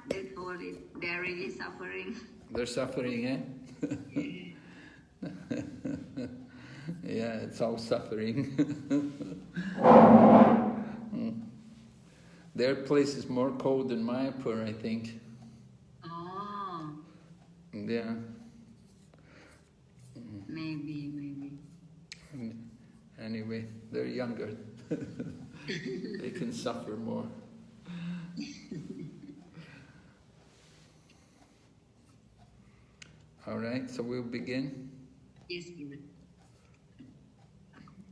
they told it, they're really suffering. They're suffering, eh? Yeah, it's all suffering. Their place is more cold than Mayapur, I think. Oh. Yeah. Maybe. Anyway, they're younger. They can suffer more. All right, so we'll begin. Yes, Guru.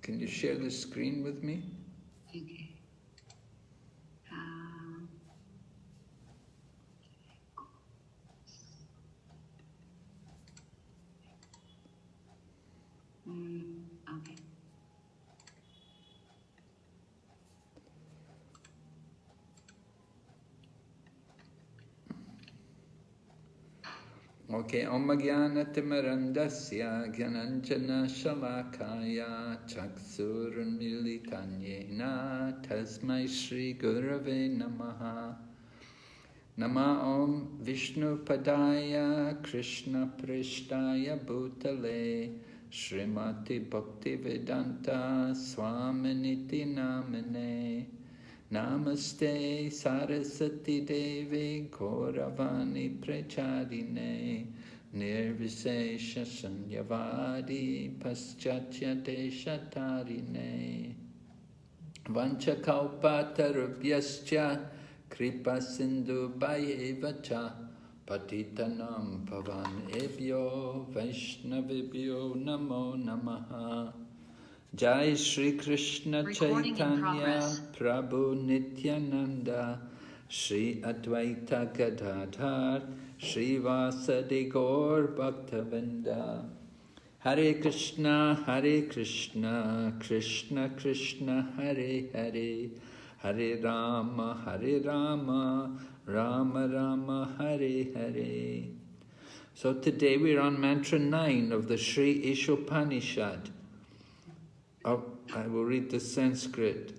Can you share the screen with me? Okay. Okay. Okay, Om Jnana-timirandasya Gyananjana Shalakaya Chaksurmilitanyena Tasmai Shri Gurave Namaha. Nama Om Vishnu Padaya Krishna Prishtaya Bhutale Srimati Bhaktivedanta Swaminiti Namane. Namaste Saraswati Devi Gauravani Pracharine Nirvisesha Sanyavadi Paschatya Deshatarine Vanchakalpatarubhyascha Kripa Sindhu Bhayevacha Patitanam Pavanebhyo Vaishnavibhyo Namo Namaha. Jai Shri Krishna Chaitanya Prabhu Nityananda Shri Advaita Gadadhar Shri Vasadi Gaur Bhaktavinda. Hare Krishna Krishna Krishna Hare Hare Hare Rama Rama Rama Hare Hare. So today we're on mantra 9 of the Sri Isopanisad. I will read the Sanskrit.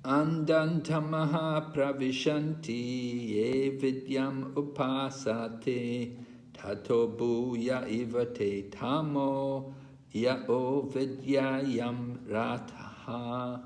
Andhaṁ tamaḥ praviśanti ye vidyām upāsate tato bhūya ivate tamo yao vidyāyāḿ ratāḥ.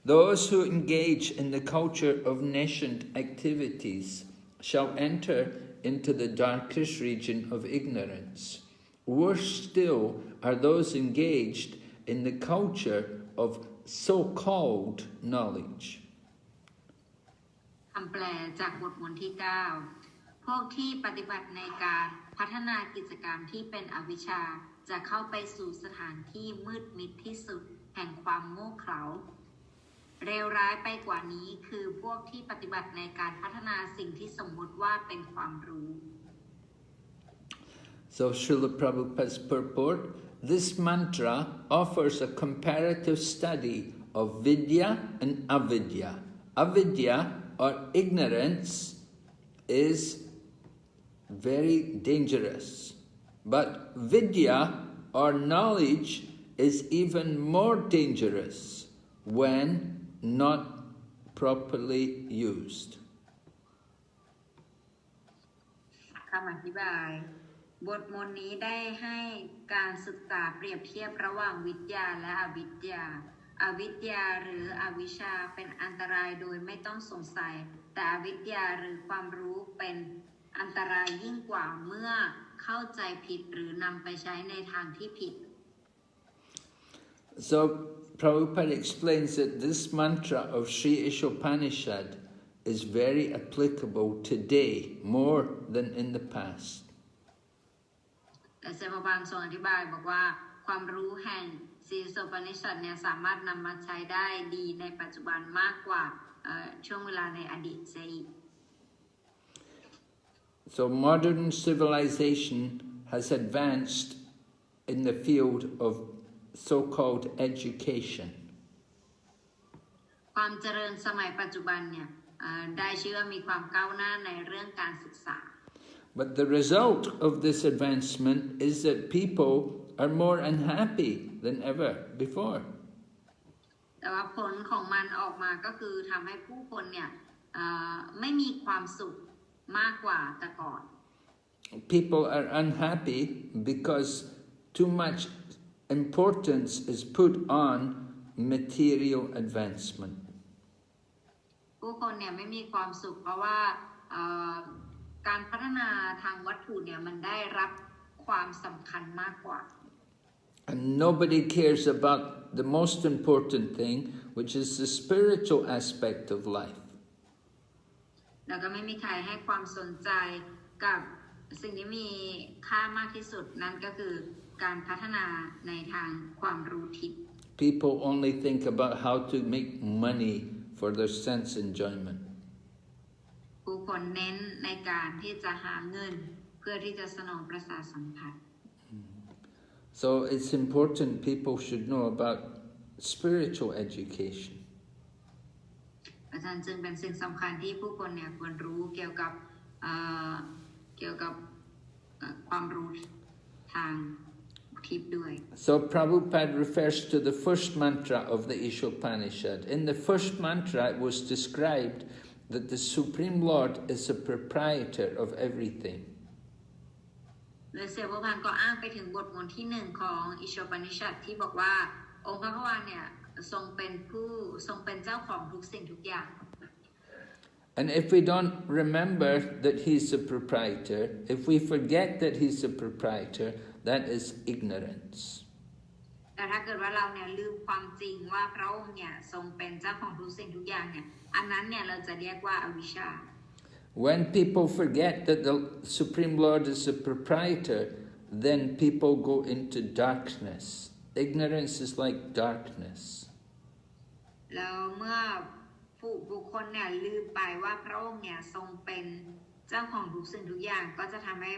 Those who engage in the culture of nescient activities shall enter into the darkest region of ignorance. Worse still are those engaged in the culture of so-called knowledge. คำแปลจากบทมนต์ที่ 9 พวกที่ปฏิบัติในการพัฒนากิจกรรมที่เป็นอวิชชาจะเข้าไปสู่สถานที่มืดมิดที่สุดแห่งความโง่เขลาเลวร้ายไปกว่านี้คือพวกที่ปฏิบัติในการพัฒนาสิ่งที่สมมุติว่าเป็นความรู้ So Srila Prabhupada's purport, this mantra offers a comparative study of vidya and avidya. Avidya, or ignorance, is very dangerous. But vidya, or knowledge, is even more dangerous when not properly used. คำอธิบายบทมนต์นี้ได้ให้การศึกษาเปรียบเทียบระหว่างวิทยาและอวิทยาอวิทยาหรืออวิชชาเป็นอันตรายโดยไม่ต้องสงสัยแต่อวิทยาหรือความรู้เป็นอันตรายยิ่งกว่าเมื่อเข้าใจผิดหรือนำไปใช้ในทางที่ผิด So Prabhupada explains that this mantra of Sri Isopanisad is very applicable today more than in the past. แต่เซวบาลทรงอธิบายบอกว่าความรู้แห่งสีโสปนิชัดเนี่ยสามารถนำมาใช้ได้ดีในปัจจุบันมากกว่าช่วงเวลาในอดีตเสียอีก So modern civilization has advanced in the field of so-called education. ความเจริญสมัยปัจจุบันเนี่ยได้ชื่อว่ามีความก้าวหน้าในเรื่องการศึกษา But the result of this advancement is that people are more unhappy than ever before. แต่ว่าผลของมันออกมาก็คือทำให้ผู้คนเนี่ยไม่มีความสุขมากกว่าแต่ก่อน People are unhappy because too much importance is put on material advancement. ผู้คนเนี่ยไม่มีความสุขเพราะว่าการพัฒนาทางวัตถุเนี่ยมันได้รับความสำคัญมากกว่า And nobody cares about the most important thing, which is the spiritual aspect of life. แล้วก็ไม่มีใครให้ความสนใจกับสิ่งที่มีค่ามากที่สุดนั่นก็คือการพัฒนาในทางความรู้ทิพย์ People only think about how to make money for their sense enjoyment. ผู้คนเน้นในการที่จะหาเงินเพื่อที่จะสนองประสาทสัมผัส So it's important people should know about spiritual education. อาจารย์จึงเป็นสิ่งสำคัญที่ผู้คนเนี่ยควรรู้เกี่ยวกับความรู้ทางทิพย์ด้วย So Prabhupada refers to the first mantra of the Isopanisad. In the first mantra it was described that the Supreme Lord is the proprietor of everything. โดยเสี่ยวพระพันก็อ้างไปถึงบทมนต์ที่1ของอิโชปนิชัดที่บอกว่าองค์พระผู้ว่าเนี่ยทรงเป็นเจ้าของทุกสิ่งทุกอย่าง And if we don't remember that he's the proprietor, if we forget that he's the proprietor, that is ignorance. แต่ถ้าเกิดว่าเราเนี่ยลืมความจริงว่าพระองค์เนี่ยทรงเป็นเจ้าของทุกสิ่งทุกอย่างเนี่ยอันนั้นเนี่ยเราจะเรียกว่าอวิชชา When people forget that the Supreme Lord is the proprietor, then people go into darkness. Ignorance is like darkness. แล้วเมื่อบุคคลเนี่ยลืมไปว่าพระองค์เนี่ยทรงเป็นเจ้าของทุกสิ่งทุกอย่างก็จะทำให้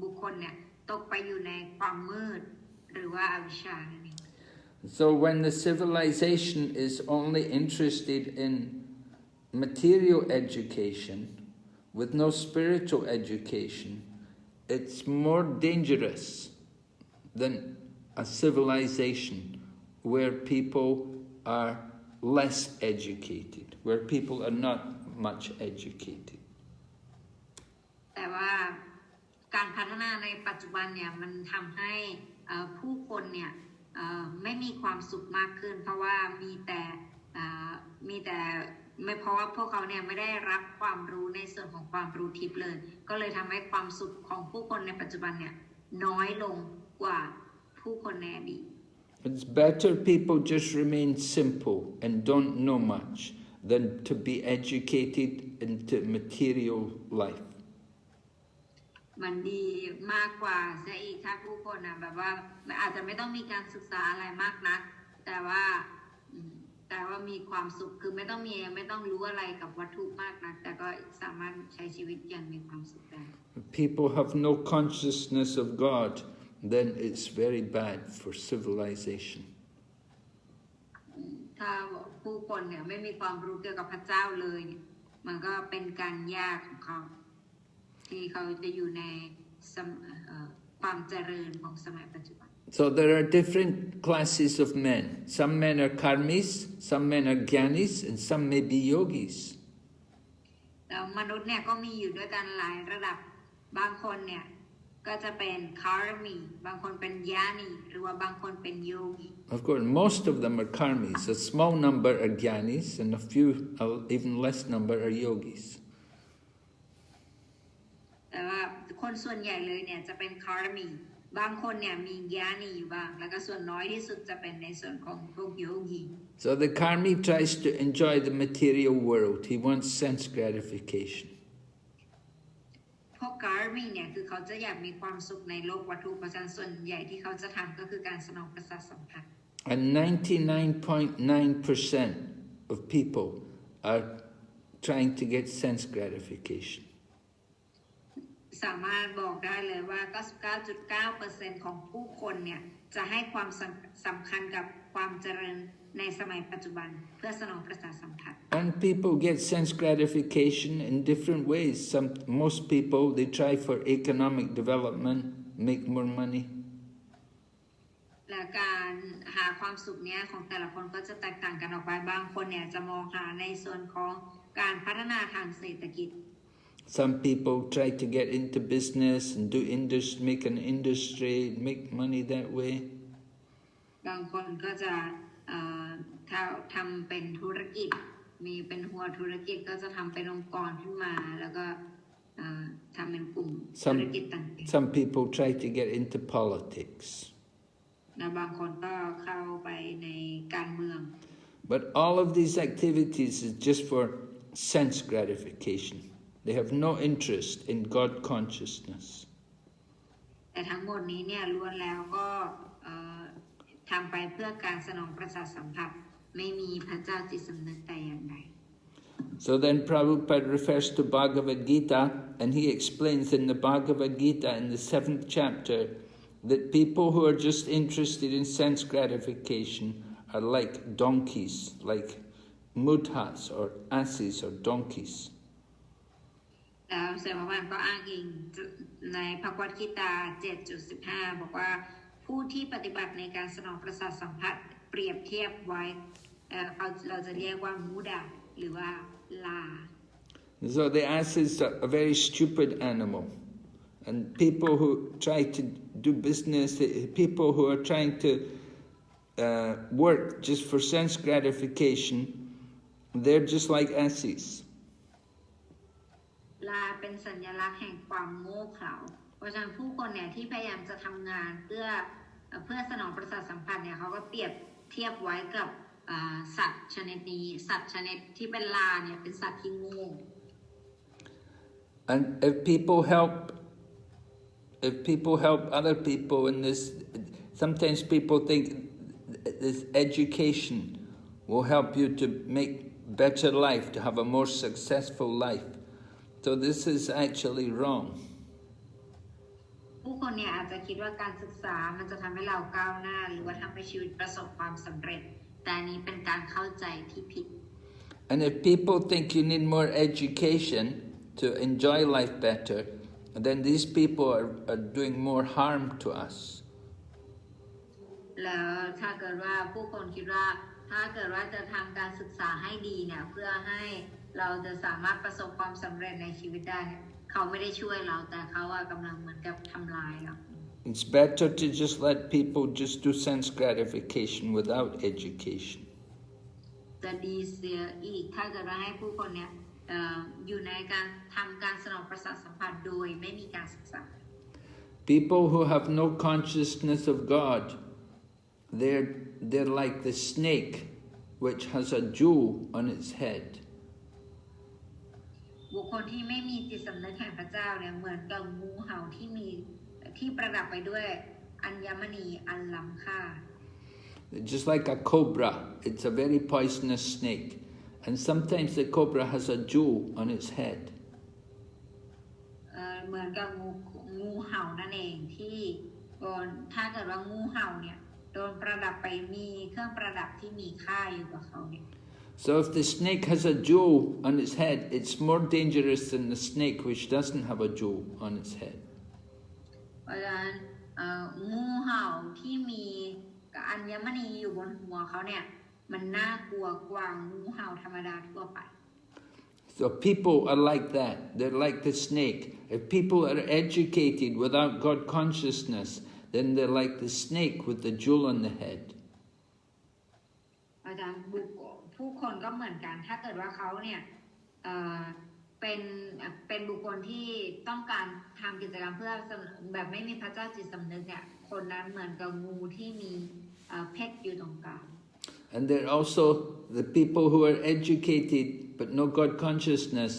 บุคคลเนี่ยตกไปอยู่ในความมืดหรือว่าอวิชชานั่นเอง So when the civilization is only interested in material education with no spiritual education, it's more dangerous than a civilization where people are less educated, where people are not much educated. แต่ว่าการพัฒนาในปัจจุบันเนี่ยมันทำให้ผู้คนเนี่ยไม่มีความสุขมากขึ้นเพราะว่ามีแต่ไม่เพราะว่าพวกเขาเนี่ยไม่ได้รับความรู้ในส่วนของความรู้ทิพย์เลยก็เลยทำให้ความสุขของผู้คนในปัจจุบันเนี่ยน้อยลงกว่าผู้คนในอดีต It's better people just remain simple and don't know much than to be educated into material life. มันดีมากกว่าซะอีกถ้าผู้คนนะแบบว่าอาจจะไม่ต้องมีการศึกษาอะไรมากนักแต่ว่ามีความสุขคือไม่ต้องรู้อะไรกับวัตถุมากนักแต่ก็สามารถใช้ชีวิตอย่างมีความสุขได้ People have no consciousness of God, then it's very bad for civilization. ถ้าผู้คนเนี่ยไม่มีความรู้เกี่ยวกับพระเจ้าเลยมันก็เป็นการยากของเขาที่เขาจะอยู่ในความเจริญของสมัยปัจจุบัน So there are different classes of men. Some men are karmis, some men are jnanis, and some may be yogis. แล้วมนุษย์เนี่ยก็มีอยู่ด้วยกันหลายระดับบางคนเนี่ยก็จะเป็นคารมีบางคนเป็นญาณีหรือว่าบางคนเป็นโยกี Of course, most of them are karmis. A small number are jnanis, and a few, even less number, are yogis. แต่ว่าคนส่วนใหญ่เลยเนี่ยจะเป็นคารมีบางคนเนี่ยมีญาณีอยู่บ้างแล้วก็ส่วนน้อยที่สุดจะเป็นในส่วนของพวกโยกี So the karmi tries to enjoy the material world. He wants sense gratification. พวกคารมีเนี่ยคือเขาจะอยากมีความสุขในโลกวัตถุเพราะฉะนั้นส่วนใหญ่ที่เขาจะทำก็คือการสนองประสาทสัมผัส And 99.9% of people are trying to get sense gratification. สามารถบอกได้เลยว่า 99.9% ของผู้คนเนี่ยจะให้ความสำคัญกับความเจริญในสมัยปัจจุบันเพื่อสนองประสาทสัมผัส And people get sense gratification in different ways. Most people, they try for economic development, make more money. แล้ว การหาความสุขเนี้ยของแต่ละคนก็จะแตกต่างกันออกไปบางคนเนี่ยจะมองหาในส่วนของการพัฒนาทางเศรษฐกิจ Some people try to get into business and make an industry, make money that way. บางคนก็จะทำเป็นธุรกิจมีเป็นหัวธุรกิจก็จะทำเป็นองค์กรขึ้นมาแล้วก็ทำเป็นกลุ่มธุรกิจต่างๆ Some people try to get into politics. และบางคนก็เข้าไปในการเมือง But all of these activities is just for sense gratification. They have no interest in God consciousness. แต่ทั้งหมดนี้เนี่ยล้วนแล้วก็ทำไปเพื่อการสนองประสาทสัมผัสไม่มีพระเจ้าจิตสำนึกแต่อย่างใด So then Prabhupada refers to Bhagavad Gita, and he explains in the Bhagavad Gita in the 7th chapter that people who are just interested in sense gratification are like donkeys, like mudhas or asses or donkeys. แล้วเสมาวันก็อ้างอิงในภควตกิตา 7.15 บอกว่าผู้ที่ปฏิบัติในการสนองประสาทสัมผัสเปรียบเทียบไว้เราจะเรียกว่ามูดาหรือว่าลา So the ass is a very stupid animal, and people who try to do business, people who are trying to work just for sense gratification, they're just like asses. ลาเป็นสัญลักษณ์แห่งความโง่เขลาเพราะฉะนั้นผู้คนเนี่ยที่พยายามจะทำงานเพื่อสนองประสาทสัมผัสเนี่ยเขาก็เปรียบเทียบไว้กับสัตว์ชนิดนี้สัตว์ชนิดที่เป็นลาเนี่ยเป็นสัตว์ที่โง่ And if people help other people in this, sometimes people think this education will help you to make better life, to have a more successful life. So this is actually wrong. ผู้คนเนี่ยอาจจะคิดว่าการศึกษามันจะทำให้เราก้าวหน้าหรือว่าทำให้ชีวิตประสบความสำเร็จแต่นี้เป็นการเข้าใจที่ผิด And if people think you need more education to enjoy life better, then these people are doing more harm to us. แล้วถ้าเกิดว่าผู้คนคิดว่าถ้าเกิดว่าจะทำการศึกษาให้ดีเนี่ยเพื่อให้เราจะสามารถประสบความสำเร็จในชีวิตได้เขาไม่ได้ช่วยเราแต่เขากำลังเหมือนกับทำลายเรา It's better to just let people just do sense gratification without education. จะดีเสียอีกถ้าเกิดว่าให้ผู้คนเนี่ยอยู่ในการทำการสนองประสาทสัมผัสโดยไม่มีการศึกษา People who have no consciousness of God, they're like the snake which has a jewel on its head. บุคคลที่ไม่มีจิตสำนึกแห่งพระเจ้าเนี่ยเหมือนกับงูเห่าที่ประดับไปด้วยอัญมณีอันล้ำค่า Just like a cobra, it's a very poisonous snake, and sometimes the cobra has a jewel on its head. เหมือนกับงูเห่านั่นเองที่ถ้าเกิดว่างูเห่าเนี่ยโดนประดับไปมีเครื่องประดับที่มีค่าอยู่กับเขาเนี่ย So if the snake has a jewel on its head, it's more dangerous than the snake which doesn't have a jewel on its head. เพราะฉะนั้นงูเห่าที่มีอัญมณีอยู่บนหัวเขาเนี่ยมันน่ากลัวกว่างูเห่าธรรมดาทั่วไป So people are like that. They're like the snake. If people are educated without God consciousness, then they're like the snake with the jewel on the head. อาจารย์ผู้คนก็เหมือนกันถ้าเกิดว่าเขาเนี่ยเป็นบุคคลที่ต้องการทำกิจกรรมเพื่อแบบไม่มีพระเจ้าจิตสำนึกเนี่ยคนนั้นเหมือนกับงูที่มีเพชรอยู่ตรงกลาง And they're also the people who are educated but no God consciousness.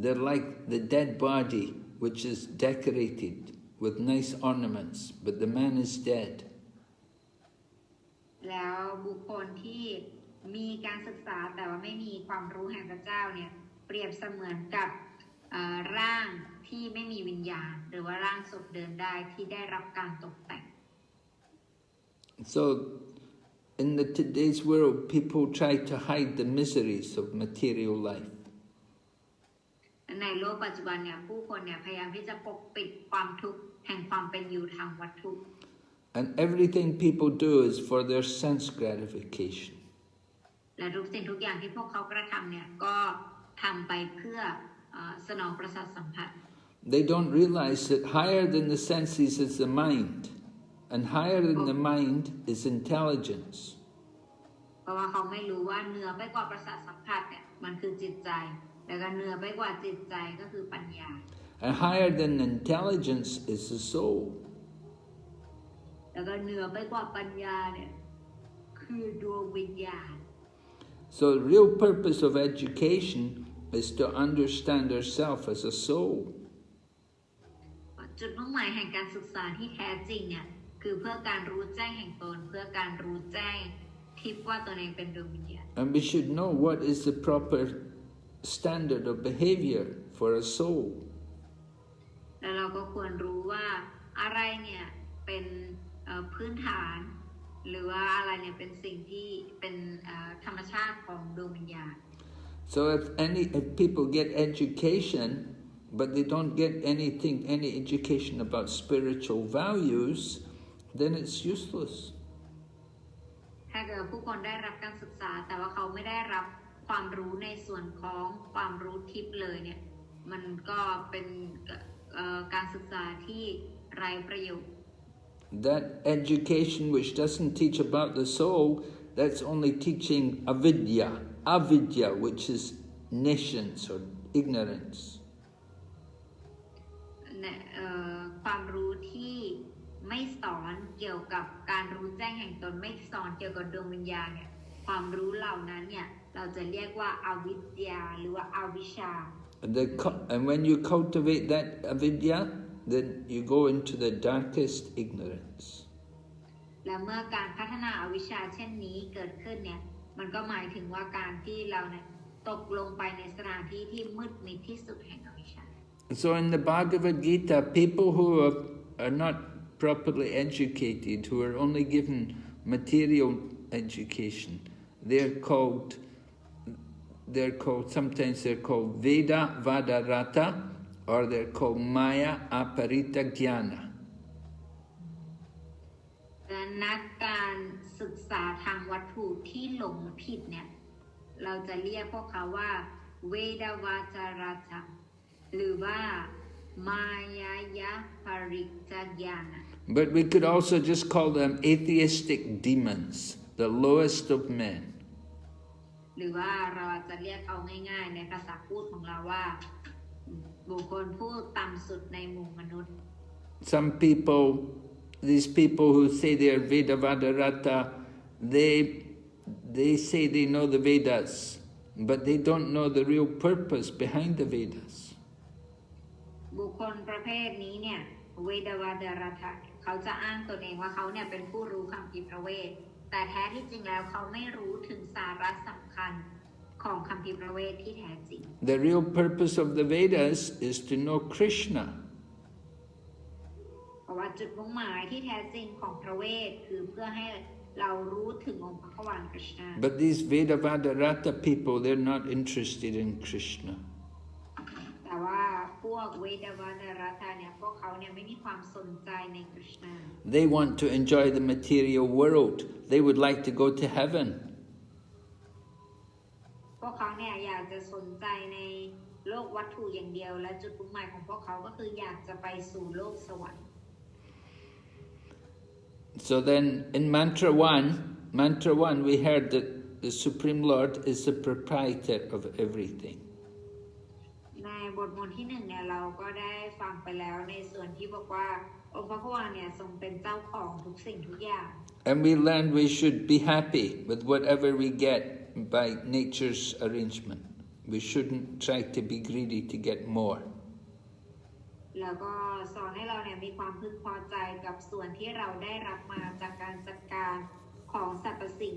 They're like the dead body which is decorated with nice ornaments, but the man is dead. แล้วบุคคลที่มีการศึกษาแต่ว่าไม่มีความรู้แห่งพระเจ้าเนี่ยเปรียบเสมือนกับร่างที่ไม่มีวิญญาณหรือว่าร่างศพเดินได้ที่ได้รับการตกแต่ง So in today's world, people try to hide the miseries of material life. ในโลกปัจจุบันเนี่ยผู้คนเนี่ยพยายามที่จะปกปิดความทุกข์แห่งความเป็นอยู่ทางวัตถุ And everything people do is for their sense gratification. และทุกสิ่งทุกอย่างที่พวกเขากระทำเนี่ยก็ทำไปเพื่อสนองประสาทสัมผัส They don't realize that higher than the senses is the mind, and higher than the mind is intelligence. เพราะว่าเขาไม่รู้ว่าเหนือไปกว่าประสาทสัมผัสเนี่ยมันคือจิตใจแล้วก็เหนือไปกว่าจิตใจก็คือปัญญา And higher than intelligence is the soul. แล้วก็เหนือไปกว่าปัญญาเนี่ยคือดวงวิญญาณ So the real purpose of education is to understand ourselves as a soul. จุดมุ่งหมายแห่งการศึกษาที่แท้จริงเนี่ยคือเพื่อการรู้แจ้งแห่งตนเพื่อการรู้แจ้งทิพย์ว่าตนเองเป็นดวงวิญญาณ And we should know what is the proper standard of behavior for a soul. แล้วเราก็ควรรู้ว่าอะไรเนี่ยเป็นพื้นฐานหรือว่าอะไรเนี่ยเป็นสิ่งที่เป็นธรรมชาติของดวงวิญญาณ So if people get education, but they don't get any education about spiritual values, then it's useless. ถ้าเกิดผู้คนได้รับการศึกษาแต่ว่าเขาไม่ได้รับความรู้ในส่วนของความรู้ทิพย์เลยเนี่ยมันก็เป็นการศึกษาที่ไร้ประโยชน์ That education which doesn't teach about the soul, that's only teaching avidya, which is nescience or ignorance. ความรู้ที่ไม่สอนเกี่ยวกับการรู้แจ้งแห่งตนไม่สอนเกี่ยวกับดวงวิญญาณเนี่ยความรู้เหล่านั้นเนี่ยเราจะเรียกว่าอวิทยาหรือว่าอวิชชา And when you cultivate that avidya, then you go into the darkest ignorance. และเมื่อการพัฒนาอวิชชาเช่นนี้เกิดขึ้นเนี่ยมันก็หมายถึงว่าการที่เราเนี่ยตกลงไปในสถานที่ที่มืดมิดที่สุดแห่งอวิชชา So in the Bhagavad Gita, people who are not properly educated, who are only given material education, sometimes they're called Veda Vadarata, or they're called Maya Aparita Jnana. นักการศึกษาทางวัตถุที่หลงผิดเนี่ยเราจะเรียกพวกเขาว่าเวดาวาจาราชหรือว่ามายายะปริจญาณ But we could also just call them atheistic demons, the lowest of men. หรือว่าเราจะเรียกเอาง่ายๆในภาษาพูดของเราว่าบุคคลผู้ต่ำสุดในหมู่มนุษย์ These people who say they are Veda Vadarata, they say they know the Vedas, but they don't know the real purpose behind the Vedas. บุคคลประเภทนี้เนี่ยเวดาวาดารัตะเขาจะอ้างตนเองว่าเขาเนี่ยเป็นผู้รู้คัมภีร์พระเวทแต่แท้ที่จริงแล้วเขาไม่รู้ถึงสาระสำคัญของคัมภีร์พระเวทที่แท้จริง The real purpose of the Vedas is to know Krishna. เพราะว่าจุดมุ่งหมายที่แท้จริงของพระเวทคือเพื่อให้เรารู้ถึงองค์พระควานคริชนา But these Veda Vadarata people, they're not interested in Krishna. แต่ว่าพวกเวดาวาดารัตะเนี่ยพวกเขาเนี่ยไม่มีความสนใจในคริชนา They want to enjoy the material world. They would like to go to heaven. พวกเขาเนี่ยอยากจะสนใจในโลกวัตถุอย่างเดียวและจุดมุ่งหมายของพวกเขาก็คืออยากจะไปสู่โลกสวรรค์ So then in mantra 1 we heard that the Supreme Lord is the proprietor of everything. ในบทมนต์ที่หนึ่งเนี่ยเราก็ได้ฟังไปแล้วในส่วนที่บอกว่าองค์พระควานเนี่ยทรงเป็นเจ้าของทุกสิ่งทุกอย่าง And we learned we should be happy with whatever we get by nature's arrangement. We shouldn't try to be greedy to get more. แล้วก็สอนให้เราเนี่ยมีความพึงพอใจกับส่วนที่เราได้รับมาจากการจัดการของสรรพสิ่ง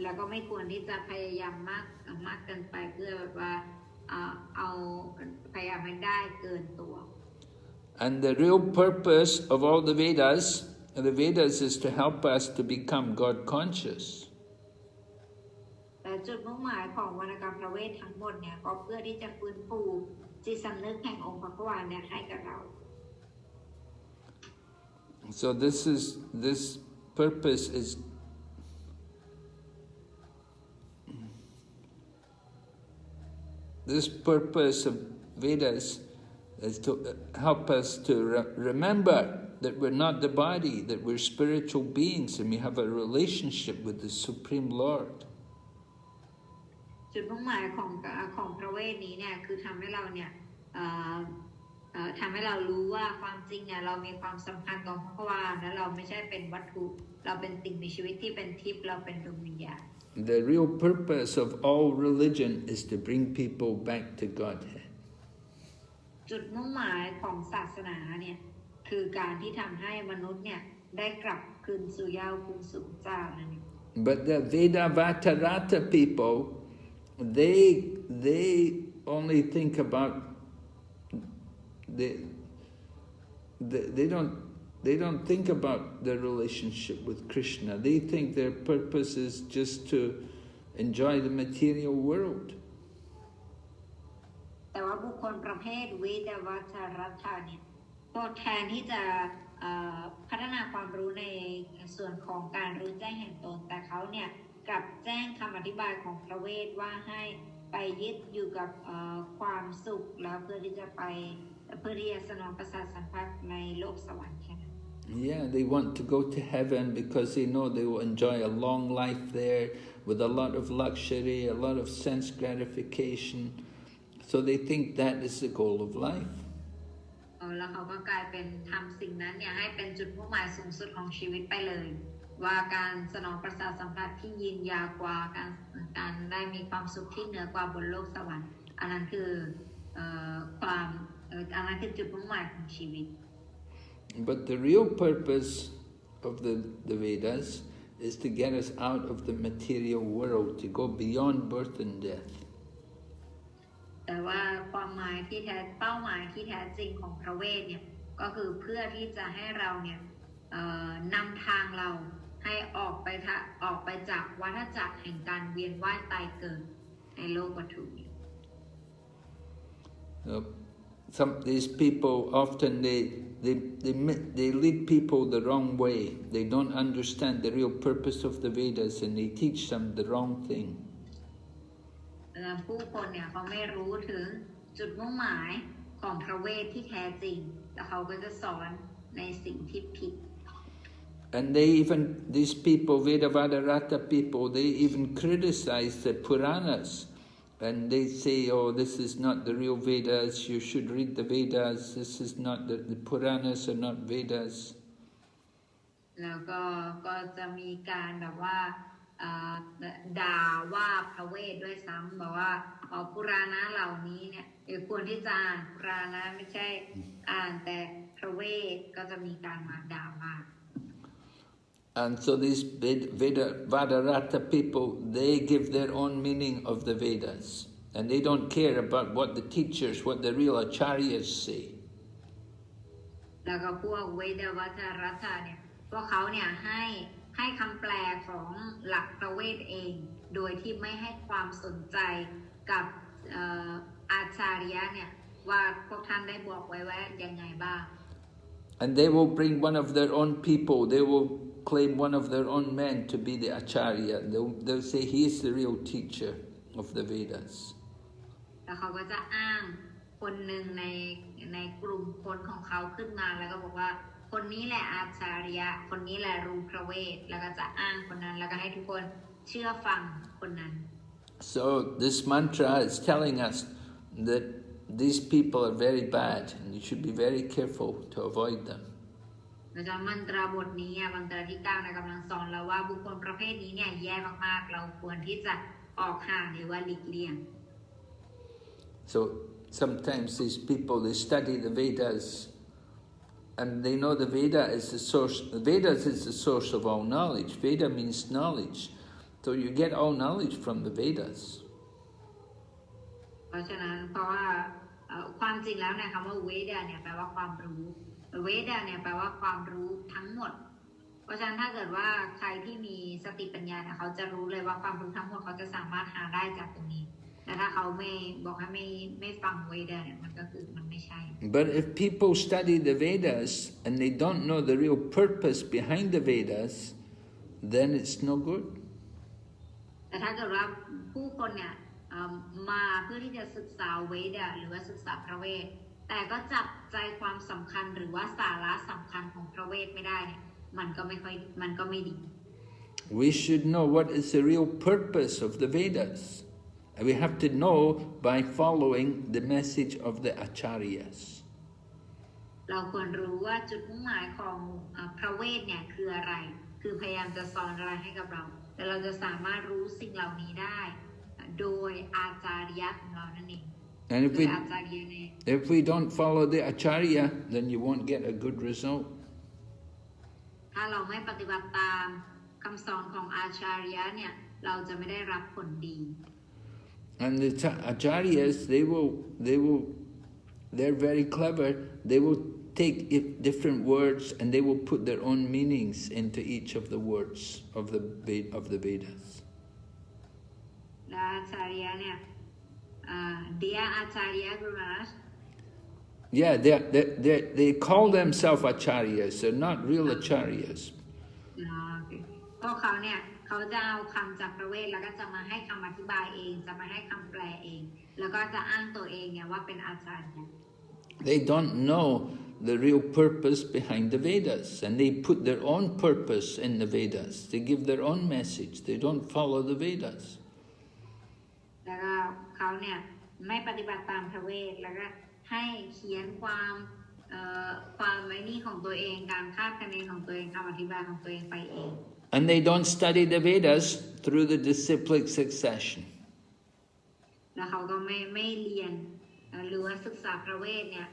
แล้วก็ไม่ควรที่จะพยายามมากเกินไปเพื่อแบบว่าเอาพยายามให้ได้เกินตัว And the real purpose of all the Vedas is to help us to become God conscious. แต่จุดมุ่งหมายของวรรณกรรมพระเวททั้งหมดเนี่ยก็เพื่อที่จะฟื้นฟูจิตสำนึกแห่งองค์พระควานเนี่ยให้กับเรา So this purpose is this purpose of Vedas is to help us to remember that we're not the body, that we're spiritual beings and we have a relationship with the Supreme Lord. จุดมุ่งหมายของพระเวทนี้เนี่ยคือทำให้เราเนี่ยทำให้เรารู้ว่าความจริงเนี่ยเรามีความสัมพันธ์กับพระวานและเราไม่ใช่เป็นวัตถุเราเป็นสิ่งมีชีวิตที่เป็นทิพย์เราเป็นดวงวิญญาณ The real purpose of all religion is to bring people back to Godhead. จุดมุ่งหมายของศาสนาเนี่ยคือการที่ทำให้มนุษย์เนี่ยได้กลับคืนสู่เย้าคืนสู่เจ้านั่นเอง But the Vedavatarata people, they only think about they don't think about their relationship with Krishna. They think their purpose is just to enjoy the material world. แต่ว่าบุคคลประเภทเวดวัชรัตาเนี่ยก็แทนที่จะพัฒนาความรู้ในส่วนของการรู้แจ้งแห่งตนแต่เขาเนี่ยกลับแจ้งคำอธิบายของพระเวทว่าให้ไปยึดอยู่กับความสุขแล้วเพื่อที่จะสนองประสาทสัมผัสในโลกสวรรค์แค่นั้น Yeah, they want to go to heaven because they know they will enjoy a long life there with a lot of luxury, a lot of sense gratification. So they think that is the goal of life. แล้วเขาก็กลายเป็นทำสิ่งนั้นเนี่ยให้เป็นจุดมุ่งหมายสูงสุดของชีวิตไปเลยว่าการสนองประสาทสัมผัสที่ยืนยาวกว่าการได้มีความสุขที่เหนือกว่าบนโลกสวรรค์อันนั้นคืออันนั้นคือจุดมุ่งหมายของชีวิต But the real purpose of the Vedas is to get us out of the material world, to go beyond birth and death. แต่ว่าเป้าหมายที่แท้จริงของพระเวทเนี่ยก็คือเพื่อที่จะให้เราเนี่ยนำทางเราให้ออกไปจากวัฏจักรแห่งการเวียนว่ายตายเกิดในโลกวัตถุ These people often they lead people the wrong way. They don't understand the real purpose of the Vedas and they teach them the wrong thing. ผู้คนเนี่ยเขาไม่รู้ถึงจุดมุ่งหมายของพระเวทที่แท้จริงแล้วเขาก็จะสอนในสิ่งที่ผิด And these people, Vedavadarata people, they even criticize the Puranas. And they say, oh, this is not the real Vedas, you should read the Vedas, this is not, the Puranas are not Vedas. แล้วก็จะมีการแบบว่าด่าว่าพระเวทด้วยซ้ำบอกว่าปุราณะเหล่านี้เนี่ยควรที่จะอ่านปุราณะไม่ใช่อ่านแต่พระเวทก็จะมีการมาด่าว่า And so these Vadarata people, they give their own meaning of the Vedas. And they don't care about what the teachers, what the real acharyas say. แล้วก็พวกเวดวัชรัตาเนี่ยพวกเขาเนี่ยให้คำแปลของหลักพระเวทเองโดยที่ไม่ให้ความสนใจกับอาจารย์เนี่ยว่าพวกท่านได้บอกไว้ว่ายังไงบ้าง And they will bring one of their own people, they will claim one of their own men to be the acharya. They'll say he is the real teacher of the Vedas. แล้วเขาก็จะอ้างคนหนึ่งในกลุ่มคนของเขาขึ้นมาแล้วก็บอกว่าคนนี้แหละอาจารย์คนนี้แหละรู้พระเวทแล้วก็จะอ้างคนนั้นแล้วก็ให้ทุกคนเชื่อฟังคนนั้น So this mantra is telling us that these people are very bad and you should be very careful to avoid them. แล้วมันตราบทนี้มันตราที่9กำลังสอนเราว่าบุคคลประเภทนี้เนี่ยแย่มากๆเราควรที่จะออกห่างหรือว่าหลีกเลี่ยง So sometimes these people, they study the Vedas and they know the Veda is the source. The Vedas is the source of all knowledge. Veda means knowledge. So you get all knowledge from the Vedas. เพราะฉะนั้นเพราะว่าความจริงแล้วเนี่ยคำว่าเวดาเนี่ยแปลว่าความรู้เวดาเนี่ยแปลว่าความรู้ทั้งหมดเพราะฉะนั้นถ้าเกิดว่าใครที่มีสติปัญญาเนี่ยเขาจะรู้เลยว่าความรู้ทั้งหมดเขาจะสามารถหาได้จากตรงนี้ แต่ถ้าเขาไม่บอกให้ไม่ฟังเวดาเนี่ยมันก็คือมันไม่ใช่ But if people study the Vedas and they don't know the real purpose behind the Vedas, then it's no good. แต่ถ้าเกิดว่าผู้คนเนี่ยมาเพื่อที่จะศึกษาเวดาหรือว่าศึกษาพระเวทแต่ก็จับใจความสำคัญหรือว่าสาระสำคัญของพระเวทไม่ได้เนี่ยมันก็ไม่ดี We should know what is the real purpose of the Vedas. And we have to know by following the message of the acharyas. เราควรรู้ว่าจุดมุ่งหมายของพระเวทเนี่ยคืออะไรคือพยายามจะสอนอะไรให้กับเราแต่เราจะสามารถรู้สิ่งเหล่านี้ได้โดยอาจารย์ของเรานั่นเอง And if we don't follow the acharya, then you won't get a good result. ถ้าเราไม่ปฏิบัติตามคำสอนของอาจารย์เนี่ยเราจะไม่ได้รับผลดี And the acharyas, they're very clever. They will take different words and they will put their own meanings into each of the words of the Vedas. และอาจารย์เนี่ยDear Acharya Gurus. Yeah, they call themselves acharyas. They're not real acharyas. พวกเขาเนี่ยเขาจะเอาคำจากพระเวทแล้วก็จะมาให้คำอธิบายเองจะมาให้คำแปลเองแล้วก็จะอ้างตัวเองเนี่ยว่าเป็นอาจารย์เนี่ย They don't know the real purpose behind the Vedas, and they put their own purpose in the Vedas. They give their own message. They don't follow the Vedas. แล้วก็เขาเนี่ยไม่ปฏิบัติตามพระเวทแล้วก็ให้เขียนความไว้นี่ของตัวเองการคาดคะเนของตัวเองคำอธิบายของตัวเองไปเอง And they don't study the Vedas through the disciplic succession. แล้วเขาก็ไม่เรียนหรือว่าศึกษาพระเวทเนี่ย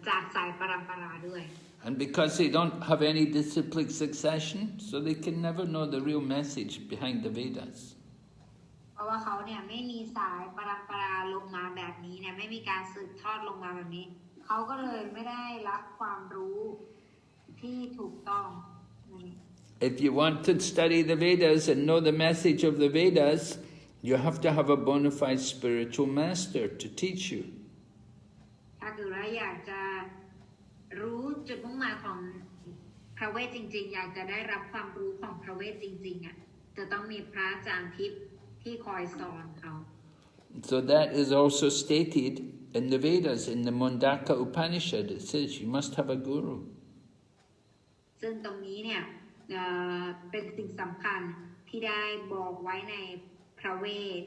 จากสายปรัมปราด้วย And because they don't have any disciplic succession, so they can never know the real message behind the Vedas. เพราะว่าเขาเนี่ยไม่มีสายปรัมปราลงมาแบบนี้เนี่ยไม่มีการสืบทอดลงมาแบบนี้เขาก็เลยไม่ได้รับความรู้ที่ถูกต้อง If you want to study the Vedas and know the message of the Vedas, you have to have a bona fide spiritual master to teach you. ถ้าเกิดว่าอยากจะรู้จุดมุ่งหมายของพระเวทจริงๆอยากจะได้รับความรู้ของพระเวทจริงๆอ่ะจะต้องมีพระอาจารย์ทิพย์ที่คอยสอนเขา So that is also stated in the Vedas, in the Mundaka Upanishad. It says you must have a guru. ซึ่งตรงนี้เนี่ยเป็นสิ่งสำคัญที่ได้บอกไว้ในพระเวท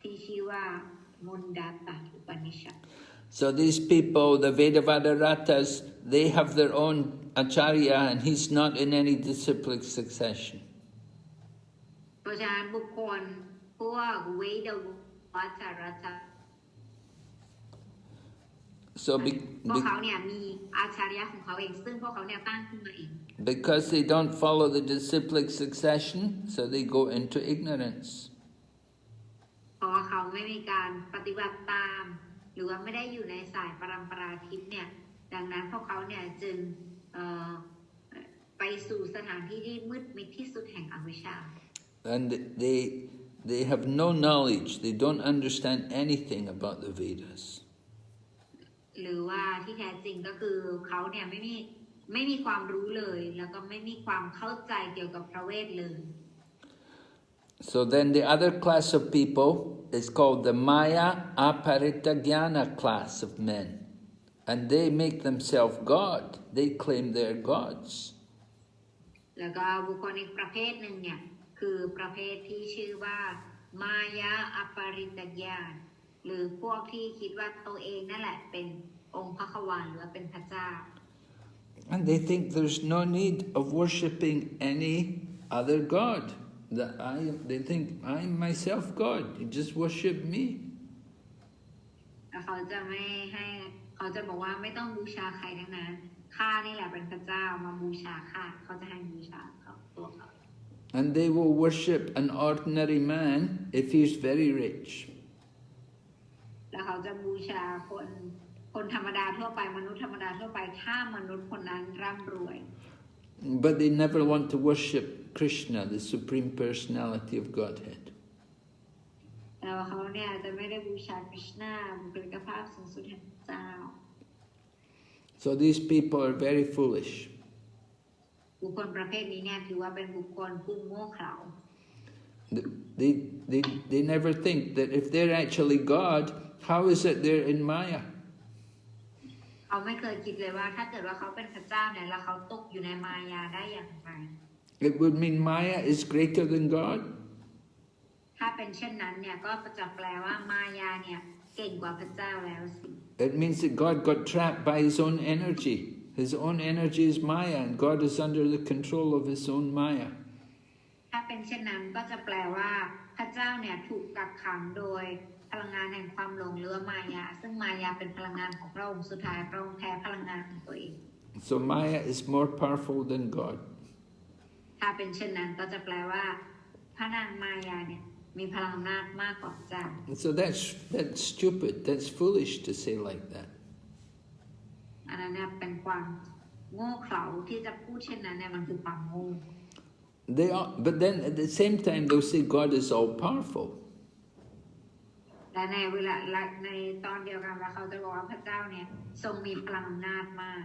ที่ชื่อว่ามุนดาตะอุปนิชฌ So these people, the Vedavadaratas, they have their own acharya and he's not in any disciplic succession. เพราะฉะนั้นบุคคลพวกเวดวัจรตะ So พวกเขาเนี่ยมีอาจารย์ของเขาเองซึ่งพวกเขาเนี่ยตั้งขึ้นมาเอง because they don't follow the disciplic succession, so they go into ignorance. เพราะว่าเขาไม่มีการปฏิบัติตามหรือว่าไม่ได้อยู่ในสายปรัมปราทิพย์เนี่ยดังนั้นพวกเขาเนี่ยจึงไปสู่สถานที่ที่มืดมิดที่สุดแห่งอวิชชา And they have no knowledge, they don't understand anything about the Vedas. หรือว่าที่แท้จริงก็คือเขาเนี่ยไม่มีความรู้เลยแล้วก็ไม่มีความเข้าใจเกี่ยวกับพระเวทเลย So then the other class of people is called the Maya Aparita Jnana class of men. And they make themselves God. They claim they're gods. แล้วก็บุคคลอีกประเภทหนึ่งเนี่ยคือประเภทที่ชื่อว่ามายาอปริตญาณหรือพวกที่คิดว่าตัวเองนั่นแหละเป็นองค์พระขวานหรือว่าเป็นพระเจ้า And they think there's no need of worshipping any other god. They think I'm myself God. You just worship me. เขาจะบอกว่าไม่ต้องบูชาใครทั้งนั้นข้านี่แหละเป็นพระเจ้ามาบูชาข้าเขาจะให้บูชาตัวเขา And they will worship an ordinary man if he's very rich. แล้วเขาจะบูชาคนธรรมดาทั่วไปมนุษย์ธรรมดาทั่วไปถ้ามนุษย์คนนั้นร่ำรวย But they never want to worship Krishna, the Supreme Personality of Godhead. แ แต่ว่าเขาเนี่ยจะไม่ได้บูชาคริชนาบุคลิกภาพสูงสุดแห่งเจ้า So these people are very foolish. บุคคลประเภทนี้เนี่ยถือว่าเป็นบุคคลผู้โง่เขลา They never think that if they're actually God, how is it they're in Maya? เขาไม่เคยคิดเลยว่าถ้าเกิดว่าเขาเป็นพระเจ้าเนี่ยแล้วเขาตกอยู่ในมายาได้อย่างไร It would mean Maya is greater than God. ถ้าเป็นเช่นนั้นเนี่ยก็จะแปลว่ามายาเนี่ยเก่งกว่าพระเจ้าแล้วสิ It means that God got trapped by his own energy. His own energy is Maya, and God is under the control of his own Maya. ถ้าเป็นเช่นนั้นก็จะแปลว่าพระเจ้าเนี่ยถูกกักขังโดยพลังงานแห่งความหลงหรือมายาซึ่งมายาเป็นพลังงานของพระองค์สุดท้ายพระองค์แพ้พลังงานของตัวเอง So Maya is more powerful than God. ถ้าเป็นเช่นนั้นก็จะแปลว่าพระนางมายาเนี่ยมีพลังอำนาจมากกว่าพระเจ้า So that's stupid. That's foolish to say like that. อันนั้นเนี่ยเป็นความโง่เขลาที่จะพูดเช่นนั้นเนี่ยมันคือความโง่ They are, but then at the same time they'll say God is all powerful. และในเวลาในตอนเดียวกันเขาจะบอกว่าพระเจ้าเนี่ยทรงมีพลังอำนาจมาก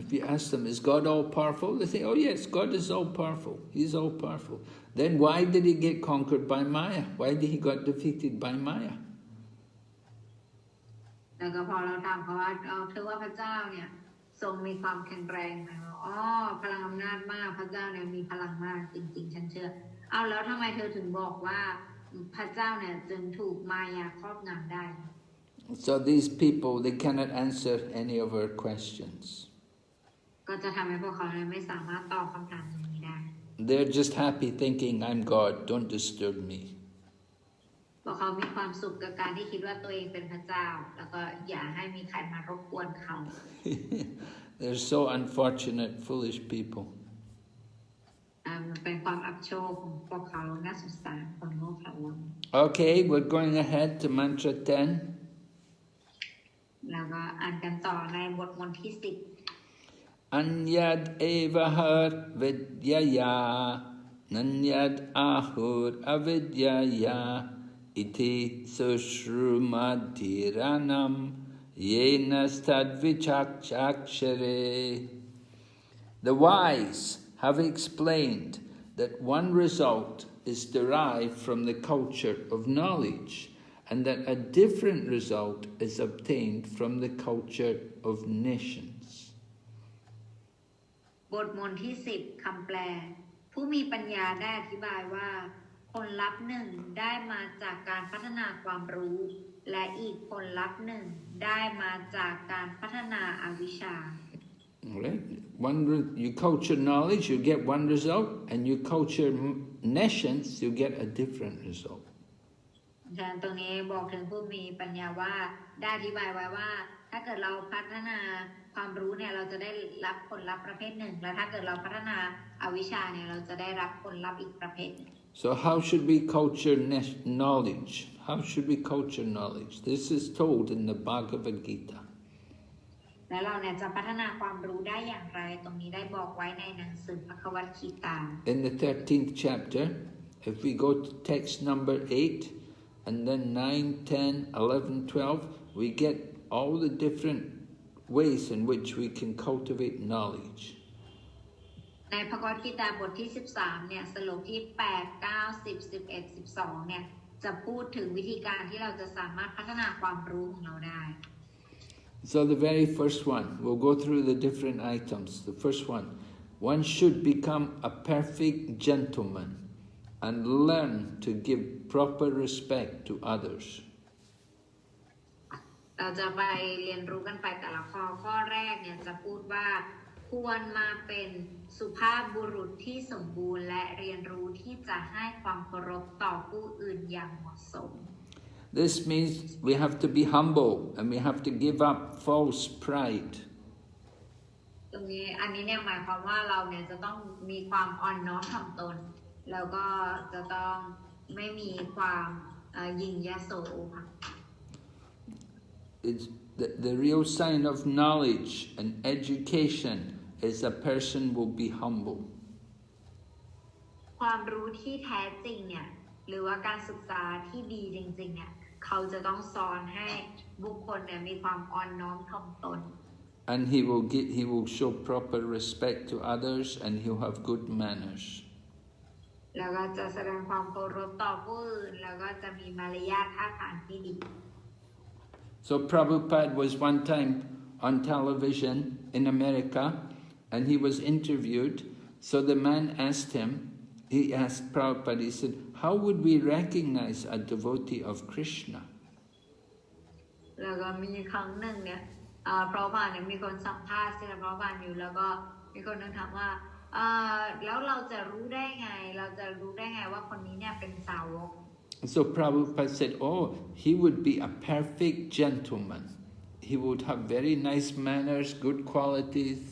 If you ask them, is God all powerful? They say, oh yes, God is all powerful. He's all powerful. Then why did he get conquered by Maya? Why did he got defeated by Maya? แล้วก็พอเราถามเขาว่าถือว่าพระเจ้าเนี่ยทรงมีความแข็งแรงไหมอ๋อพลังอำนาจมากพระเจ้าเนี่ยมีพลังมากจริงๆฉันเชื่อเอาแล้วทำไมเธอถึงบอกว่าพระเจ้าเนี่ยจึงถูกมายาครอบงำได้ So these people, they cannot answer any of our questions. ก็จะทำให้พวกเขาไม่สามารถตอบคำถามนี้ได้ They're just happy thinking, I'm God, don't disturb me. พวกเขามีความสุขกับการที่คิดว่าตัวเองเป็นพระเจ้าแล้วก็อย่าให้มีใครมารบกวนเขา They're so unfortunate, foolish people. มันเป็นความอับโชคของพวกเขาน่าสงสารคนโง่เขลา Okay, we're going ahead to mantra 10. แล้วก็อ่านกันต่อในบทมนต์ที่ 10 Anyad evahar vidyaya, nanyad ahur avidyaya, iti sushrumadhiranam, yenastad vichakshakshare. The wise have explained that one result is derived from the culture of knowledge, and that a different result is obtained from the culture of nations. บทมนต์ที่ 10 คำแปลผู้มีปัญญาได้อธิบายว่าผลลัพธ์หนึ่งได้มาจากการพัฒนาความรู้และอีกผลลัพธ์หนึ่งได้มาจากการพัฒนาอวิชชา Right. You culture knowledge, you get one result, and you culture nescience, you get a different result. ตรงนี้บอกถึงผู้มีปัญญาว่าได้อธิบายไว้ว่าถ้าเกิดเราพัฒนาความรู้เนี่ยเราจะได้รับผลลัพธ์ประเภทหนึ่งและถ้าเกิดเราพัฒนาอวิชชาเนี่ยเราจะได้รับผลลัพธ์อีกประเภทหนึ่ง So how should we culture knowledge? How should we culture knowledge? This is told in the Bhagavad Gita. และเราเนี่ยจะพัฒนาความรู้ได้อย่างไรตรงนี้ได้บอกไว้ในหนังสือพระคัมภีร์ In the 13th chapter, if we go to text number 8, and then 9, 10, 11, 12, we get all the different ways in which we can cultivate knowledge. ในพระคัมภีร์บทที่ 13 เนี่ยสโลกที่ 8, 9, 10, 11, 12 เนี่ยจะพูดถึงวิธีการที่เราจะสามารถพัฒนาความรู้ของเราได้ So the very first one, we'll go through the different items. The first one should become a perfect gentleman and learn to give proper respect to others. เราจะไปเรียนรู้กันไปแต่ละข้อแรกเนี่ยจะพูดว่าควรมาเป็นสุภาพบุรุษที่สมบูรณ์และเรียนรู้ที่จะให้ความเคารพต่อผู้อื่นอย่างเหมาะสม This means we have to be humble and we have to give up false pride. ตรงนี้อันนี้เนี่ยหมายความว่าเราเนี่ยจะต้องมีความอ่อนน้อมถ่อมตนแล้วก็จะต้องไม่มีความหยิ่งยโสค่ะ It's the real sign of knowledge and education is a person will be humble. ความรู้ที่แท้จริงเนี่ย หรือว่าการศึกษาที่ดีจริงๆเนี่ยเขาจะต้องสอนให้บุคคลเนี่ยมีความอ่อนน้อมถ่อมตน And he will show proper respect to others, and he'll have good manners. แล้วก็จะแสดงความเคารพต่อผู้อื่นแล้วก็จะมีมารยาทท่าทางที่ดี So Prabhupada was one time on television in America, and he was interviewed. So the man asked him, he asked Prabhupada, he said, how would we recognize a devotee of Krishna? แล้วก็มีครั้งหนึ่งเนี่ยพระบาทเนี่ยมีคนสัมภาษณ์ศิลปะบาทอยู่แล้วก็มีคนนึงถามว่าแล้วเราจะรู้ได้ไงว่าคนนี้เนี่ยเป็นสาวก So Prabhupada said, oh, he would be a perfect gentleman. He would have very nice manners, good qualities.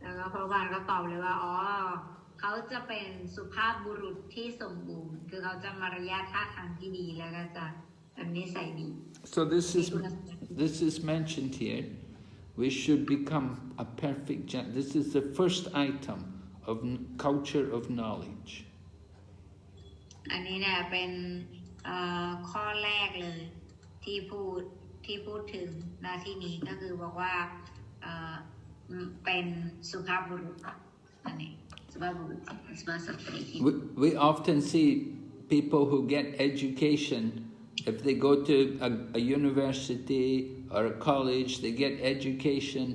แล้วก็พระบาทก็ตอบเลยว่าเขาจะเป็นสุภาพบุรุษที่สมบูรณ์คือเขาจะมารยาทท่าทางที่ดีแล้วก็จะนิสัยดี So this is mentioned here. We should become a perfect gentleman. This is the first item of culture of knowledge. อันนี้เนี่ยเป็นข้อแรกเลยที่พูดถึงหน้าที่นี้ก็คือบอกว่าเป็นสุภาพบุรุษอันนี้สุภาพบุรุษสุภาพสตรี We often see people who get education, if they go to a university or a college, they get education,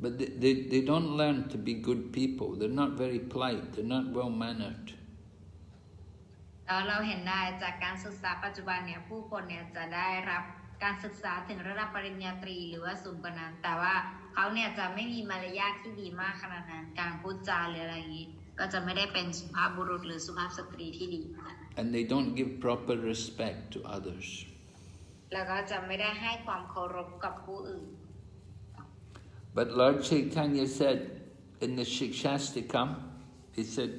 but they don't learn to be good people. They're not very polite. They're not well-mannered. เราเห็นได้จากการศึกษาปัจจุบันเนี่ยผู้คนเนี่ยจะได้รับการศึกษาถึงระดับปริญญาตรีหรือว่าสูงกว่านั้นแต่ว่าเขาเนี่ยจะไม่มีมารยาทที่ดีมากขนาดนั้นการพูดจาหรืออะไรอย่างนี้ก็จะไม่ได้เป็นสุภาพบุรุษหรือสุภาพสตรีที่ดี And they don't give proper respect to others. แล้วก็จะไม่ได้ให้ความเคารพกับผู้อื่น But Lord Chaitanya said in the Shikshastikam, he said,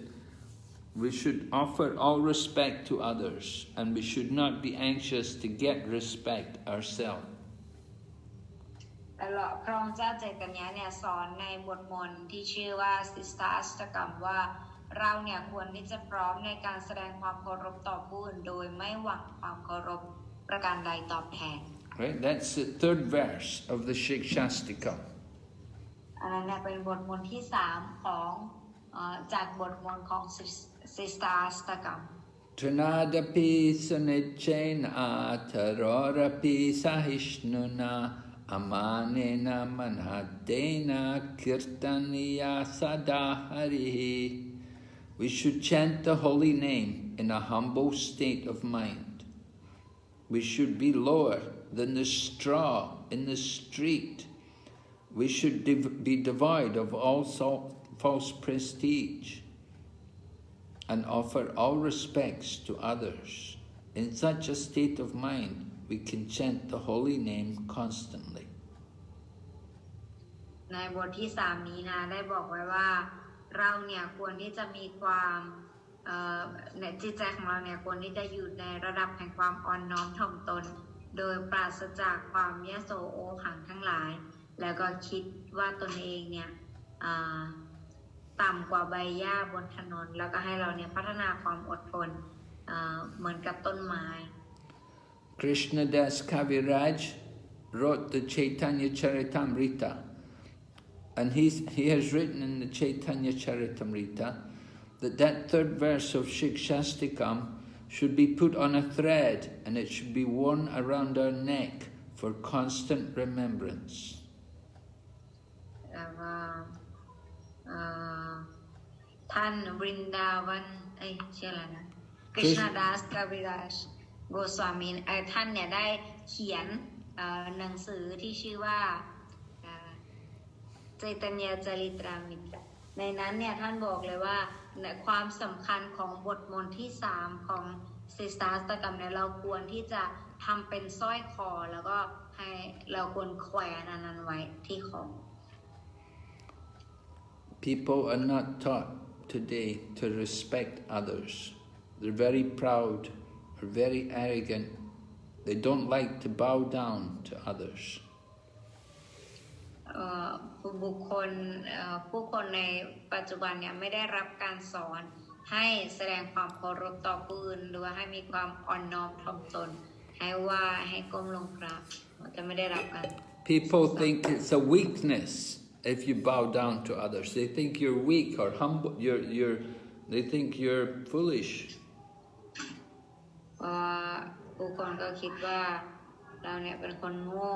we should offer all respect to others, and we should not be anxious to get respect ourselves. แล้วพระองค์เจ้าใจตญะเนี่ยสอนในบทมนต์ที่ชื่อว่าสิสตาสตกรรมว่าเราเนี่ยควรที่จะพร้อมในการแสดงความเคารพต่อผู้อื่นโดยไม่หวังความเคารพประการใดตอบแทน Right? That's the third verse of the Shikshastikam. อันนั้นเนี่ยเป็นบทมนต์ที่3ของจากบทมนต์ของสิสตาสตกรรม Trinadapi sunichena tarorapi sahishnuna amanena manhadena kirtaniya sadaharihi. We should chant the holy name in a humble state of mind. We should be lower than the straw in the street. We should be devoid of all false prestige and offer all respects to others. In such a state of mind, we can chant the holy name constantly. ในบทที่3นี้นะได้บอกไว้ว่าเราเนี่ยควรที่จะมีความจิตใจของเราเนี่ยควรที่จะอยู่ในระดับแห่งความอ่อนน้อมถ่อมตนโดยปราศจากความยโสโอหังทั้งหลายแล้วก็คิดว่าตนเองเนี่ยต่ำกว่าใบหญ้าบนถนนแล้วก็ให้เราเนี่ยพัฒนาความอดทนเหมือนกับต้นไม้ Krishnadas Kaviraj wrote the Chaitanya Charitamrita, and he has written in the Chaitanya Charitamrita that third verse of Shikshastikam should be put on a thread and it should be worn around our neck for constant remembrance. ท่านบรินดาวันชื่ออะไรนะกฤษณดัสกาวิราชโกสวามีท่านเนี่ยได้เขียนหนังสือที่ชื่อว่าใจตัญญาจาริตรามิตรในนั้นเนี่ยท่านบอกเลยว่าความสำคัญของบทมนต์ที่3ของสิสตาสตกรรมเนี่ยเราควรที่จะทำเป็นสร้อยคอแล้วก็ให้เราควรแขวนอันนั้นไว้ที่คอ People are not taught today to respect others. They're very proud or very arrogant. They don't like to bow down to others. ผู้คนในปัจจุบันเนี่ยไม่ได้รับการสอน ให้แสดงความเคารพต่อผู้อื่นหรือว่าให้มีความอ่อนน้อมถ่อมตนให้ว่าให้ก้มลงกราบจะไม่ได้รับการ People think it's a weakness if you bow down to others. They think you're weak or humble. They think you're foolish. ผู้คนก็คิดว่าเราเนี่ยเป็นคนโง่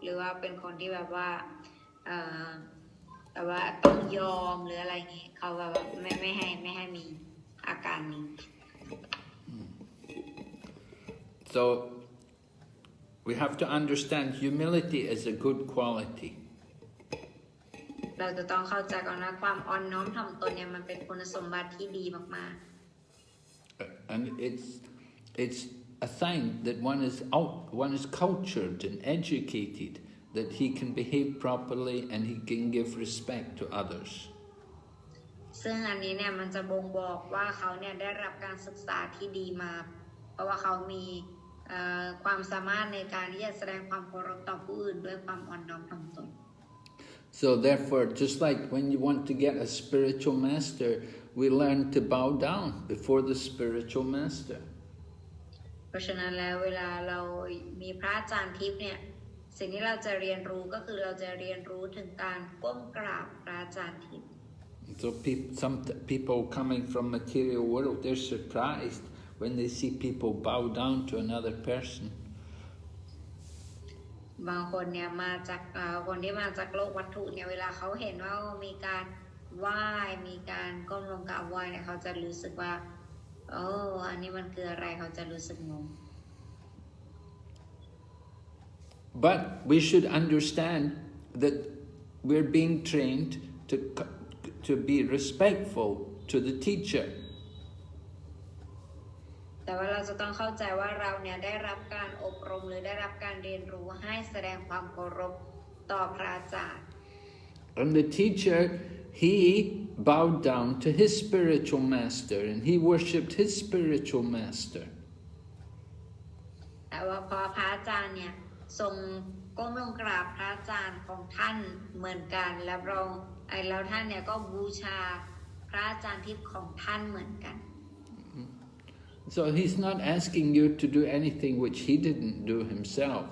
หรือว่าเป็นคนที่แบบว่าต้องยอมหรืออะไรอย่างนี้เขาแบบไม่ให้มีอาการนี้ So we have to understand humility is a good quality. เราจะต้องเข้าใจก่อนว่าความอ่อนน้อมถ่อมตนเนี่ยมันเป็นคุณสมบัติที่ดีมากๆ And it's a sign that one is cultured and educated, that he can behave properly and he can give respect to others. ซึ่งอันนี้เนี่ยมันจะบ่งบอกว่าเขาเนี่ยได้รับการศึกษาที่ดีมาเพราะว่าเขามีความสามารถในการที่จะแสดงความเคารพต่อผู้อื่นด้วยความอ่อนน้อมถ่อมตน So therefore, just like when you want to get a spiritual master, we learn to bow down before the spiritual master. เพราะฉะนั้นแล้วเวลาเรามีพระอาจารย์ทิพย์เนี่ยสิ่งที่เราจะเรียนรู้ก็คือเราจะเรียนรู้ถึงการก้มกราบพระอาจารย์ทิพย์ So some people coming from material world, they're surprised when they see people bow down to another person. บางคนเนี่ยมาจากคนที่มาจากโลกวัตถุเนี่ยเวลาเขาเห็นว่ามีการไหว้มีการก้มลงกราบไหว้เนี่ยเขาจะรู้สึกว่าอันนี้มันคืออะไรเขาจะรู้สึกงง But we should understand that we're being trained to be respectful to the teacher. แต่ว่าเราจะต้องเข้าใจว่าเราเนี่ยได้รับการอบรมหรือได้รับการเรียนรู้ให้แสดงความเคารพต่อพระอาจารย์ And the teacher, he bowed down to his spiritual master and he worshipped his spiritual master. แต่ว่าพอพระอาจารย์เนี่ยทรงก้มลงกราบพระอาจารย์ของท่านเหมือนกันแล้วท่านเนี่ยก็บูชาพระอาจารย์ทิพย์ของท่านเหมือนกัน So he's not asking you to do anything which he didn't do himself.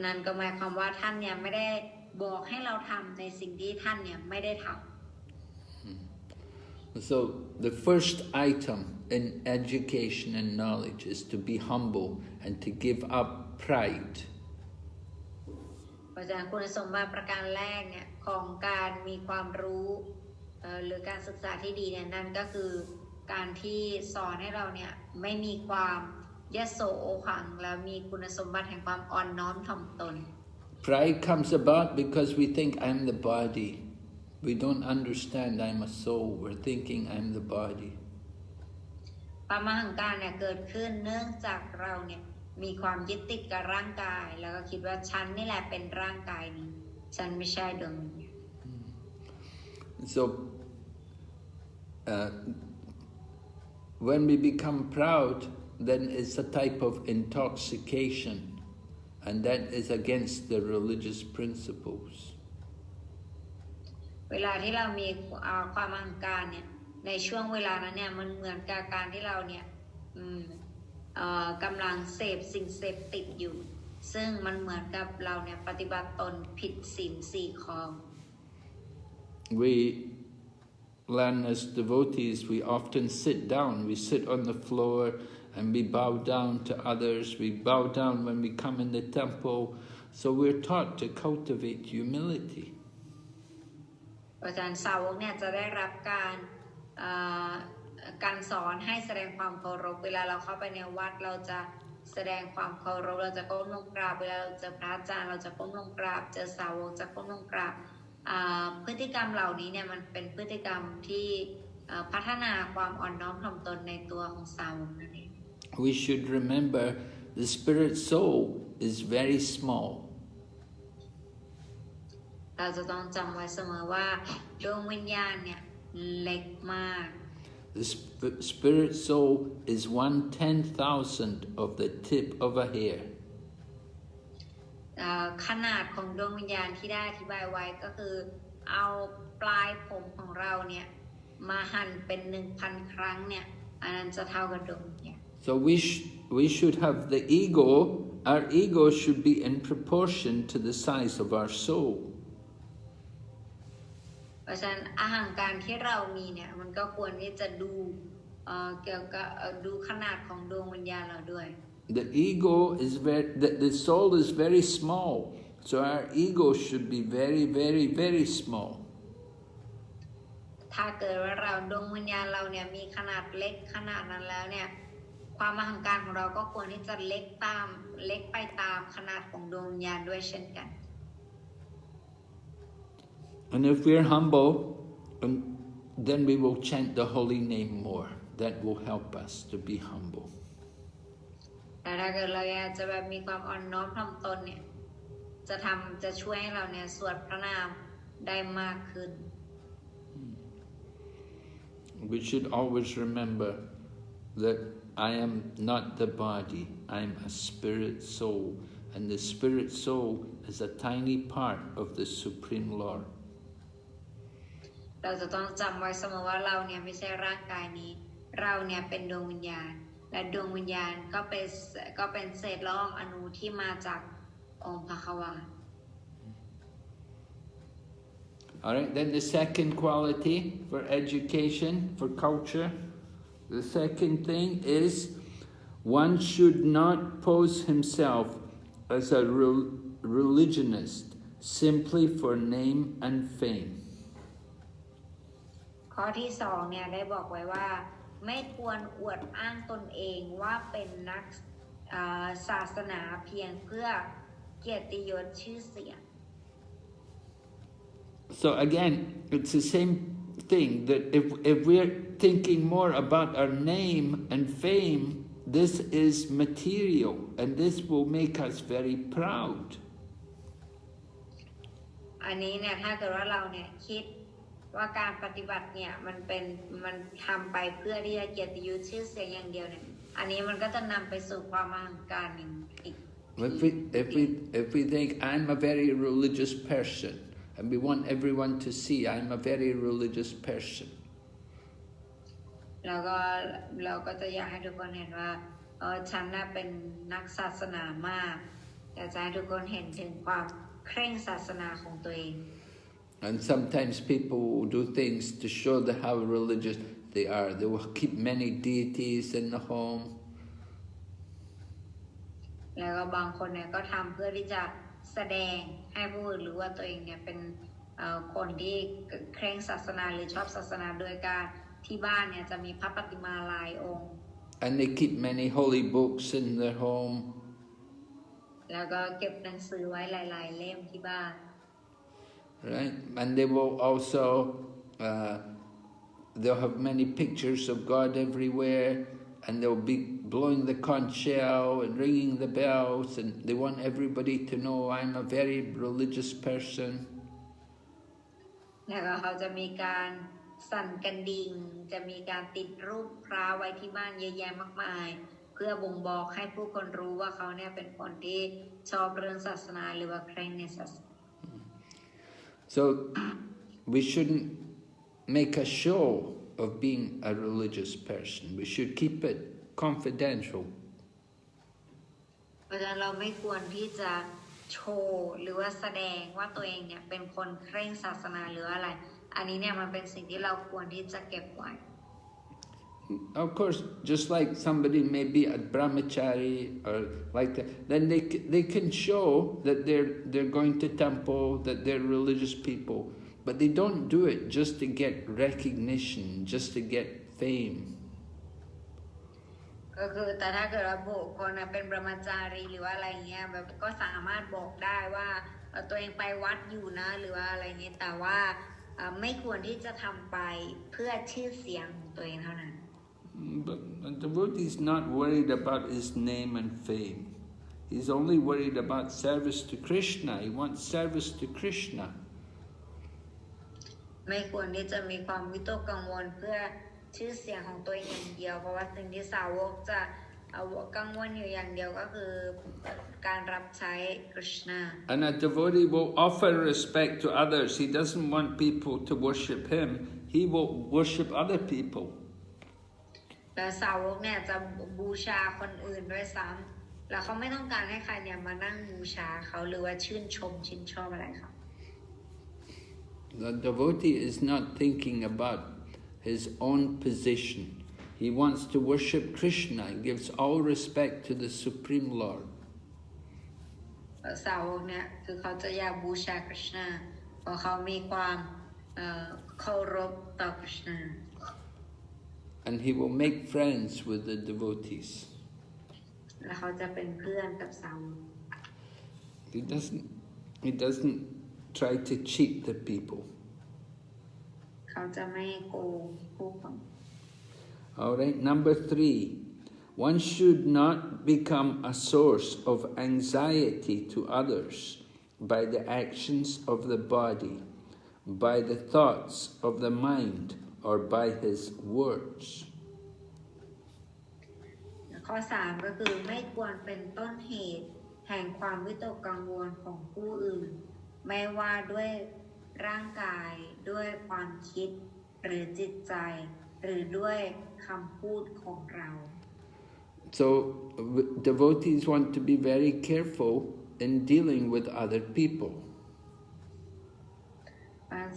นั่นก็หมายความว่าท่านเนี่ยไม่ได้บอกให้เราทำในสิ่งที่ท่านเนี่ยไม่ได้ทำ So the first item in education and knowledge is to be humble and to give up pride. เพราะฉะนั้นคุณสมบัติประการแรกเนี่ยของการมีความรู้หรือการศึกษาที่ดีเนี่ยนั่นก็คือการที่สอนให้เราเนี่ยไม่มีความยโสโอหังและมีคุณสมบัติแห่งความอ่อนน้อมถ่อมตน Pride comes about because we think I'm the body. We don't understand I'm a soul. We're thinking I'm the body. ความอหังการเนี่ยเกิดขึ้นเนื่องจากเราเนี่ยมีความยึดติดกับร่างกายแล้วก็คิดว่าฉันนี่แหละเป็นร่างกายนี้ฉันไม่ใช่ดวงวิญญาณ So when we become proud, then it's a type of intoxication, and that is against the religious principles. เวลาที่เรามีความอหังการเนี่ยในช่วงเวลานั้นเนี่ยมันเหมือนกับการที่เราเนี่ยกำลังเสพสิ่งเสพติดอยู่ซึ่งมันเหมือนกับเราเนี่ยปฏิบัติตนผิดศีล4 ข้อ We learn as devotees, we often sit down, we sit on the floor and we bow down to others, we bow down when we come in the temple, so we're taught to cultivate humility. อาจารย์สาวกเนี่ยจะได้รับการสอนให้แสดงความเคารพเวลาเราเข้าไปในวัดเราจะแสดงความเคารพเราจะก้มลงกราบเวลาเราเจอพระอาจารย์เราจะก้มลงกราบเจอสาวกจะก้มลงกราบพฤติกรรมเหล่านี้เนี่ยมันเป็นพฤติกรรมที่พัฒนาความอ่อนน้อมถ่อมตนในตัวของสาวกนั่นเอง We should remember the spirit soul is very small. เราจะต้องจำไว้เสมอว่าดวงวิญญาณเนี่ยเล็กมาก The spirit soul is 1/10,000 of the tip of a hair. ขนาดของดวงวิญญาณที่ได้อธิบายไว้ก็คือเอาปลายผมของเราเนี่ย มาหั่นเป็น 1,000 ครั้งเนี่ยอันนั้นจะเท่ากับดวงวิญญาณ So we should have the ego. Our ego should be in proportion to the size of our soul. เพราะฉะนั้นอาหังการที่เรามีเนี่ยมันก็ควรที่จะดูเกี่ยวกับดูขนาดของดวงวิญญาณเราด้วย The ego is the soul is very small, so our ego should be very, very, very small. ถ้าเกิดว่าเราดวงวิญญาณเราเนี่ยมีขนาดเล็กขนาดนั้นแล้วเนี่ยความอาหังการของเราก็ควรที่จะเล็กไปตามขนาดของดวงวิญญาณด้วยเช่นกัน And if we're humble, then we will chant the holy name more. That will help us to be humble. แต่ถ้าเกิดเราอยากจะแบบมีความอ่อนน้อมถ่อมตนเนี่ยจะช่วยให้เราเนี่ยสวดพระนามได้มากขึ้น We should always remember that I am not the body, I am a spirit soul, and the spirit soul is a tiny part of the Supreme Lord. เราจะต้องจำไว้เสมอว่าเราเนี่ยไม่ใช่ร่างกายนี้เราเนี่ยเป็นดวงวิญญาณและดวงวิญญาณก็เป็นเศษละอองอณุที่มาจากองค์พระขวา Alright, then the second quality for education, for culture, the second thing is one should not pose himself as a religionist simply for name and fame. ข้อที่2เนี่ยได้บอกไว้ว่าไม่ควรอวดอ้างตนเองว่าเป็นนักศาสนาเพียงเพื่อเกียรติยศชื่อเสียง So again, it's the same thing that if we're thinking more about our name and fame, this is material and this will make us very proud. อันนี้เนี่ยถ้าเกิดว่าเราเนี่ยคิดว่าการปฏิบัติเนี่ยมันทำไปเพื่อที่จะเกียรติยศชื่อเสียงอย่างเดียวเนี่ยอันนี้มันก็จะนำไปสู่ความอหังการอย่างอีก If we think I'm a very religious person and we want everyone to see I'm a very religious person, เราก็จะอยากให้ทุกคนเห็นว่าฉันน่ะเป็นนักศาสนามากอยากจะให้ทุกคนเห็นถึงความเคร่งศาสนาของตัวเอง and sometimes people will do things to show how religious they are. They will keep many deities in the home. แล้วก็บางคนเนี่ยก็ทำเพื่อที่จะแสดงให้ผู้อื่นรู้ว่าตัวเองเนี่ยเป็นคนที่เคร่งศาสนาหรือชอบศาสนาโดยการที่บ้านเนี่ยจะมีพระปฏิมาหลายองค์ And they keep many holy books in their home. แล้วก็เก็บหนังสือไว้หลายๆเล่มที่บ้าน Right? And they will also they'll have many pictures of God everywhere, and they'll be blowing the conch shell and ringing the bells, and they want everybody to know I'm a very religious person. แล้วก็เขาจะมีการสั่นกระดิ่งจะมีการติดรูปพระไว้ที่บ้านเยอะแยะมากมายเพื่อบ่งบอกให้ผู้คนรู้ว่าเขาเนี่ยเป็นคนที่ชอบเรื่องศาสนาหรือว่าเคร่งในศาสนา So we shouldn't make a show of being a religious person. We should keep it confidential. เพราะฉะนั้นเราไม่ควรที่จะโชว์หรือว่าแสดงว่าตัวเองเนี่ยเป็นคนเคร่งศาสนาหรืออะไรอันนี้เนี่ยมันเป็นสิ่งที่เราควรที่จะเก็บไว้ Of course, just like somebody may be a brahmachari or like that, then they can show that they're going to temple, that they're religious people, but they don't do it just to get recognition, just to get fame. ก็คือแต่ถ้าเกิดว่าบุคคลเป็นบรหมจารีหรือว่าอะไรเงี้ยแบบก็สามารถบอกได้ว่าตัวเองไปวัดอยู่นะหรือว่าอะไรเงี้ยแต่ว่าไม่ควรที่จะทำไปเพื่อชื่อเสียงของตัวเองเท่านั้น But the devotee is not worried about his name and fame. He's only worried about service to Krishna. He wants service to Krishna. ไม่ควรที่จะมีความวิตกกังวลเพื่อชื่อเสียงของตัวเองอย่างเดียวเพราะว่าสิ่งที่สาวกจะกังวลอยู่อย่างเดียวก็คือการรับใช้ Krishna. And a devotee will offer respect to others. He doesn't want people to worship him. he will worship other people. แต่สาวกเนี่ยจะบูชาคนอื่นด้วยซ้ำแล้วเขาไม่ต้องการให้ใครเนี่ยมานั่งบูชาเขาหรือว่าชื่นชอบอะไรเขา The devotee is not thinking about his own position. He wants to worship Krishna. He gives all respect to the Supreme Lord. สาวกเนี่ยคือเขาจะอยากบูชาคริชนาเพราะเขามีความเคารพต่อคริชนา And he will make friends with the devotees. และเขาจะเป็นเพื่อนกับสาวก He doesn't try to cheat the people. เขาจะไม่โกงผู้คน All right, number 3. One should not become a source of anxiety to others by the actions of the body, by the thoughts of the mind, or by his words. ข้อ 3 ก็คือไม่ควรเป็นต้นเหตุแห่งความวิตกกังวลของผู้อื่นไม่ว่าด้วยร่างกายด้วยความคิดหรือจิตใจหรือด้วยคำพูดของเรา So devotees want to be very careful in dealing with other people.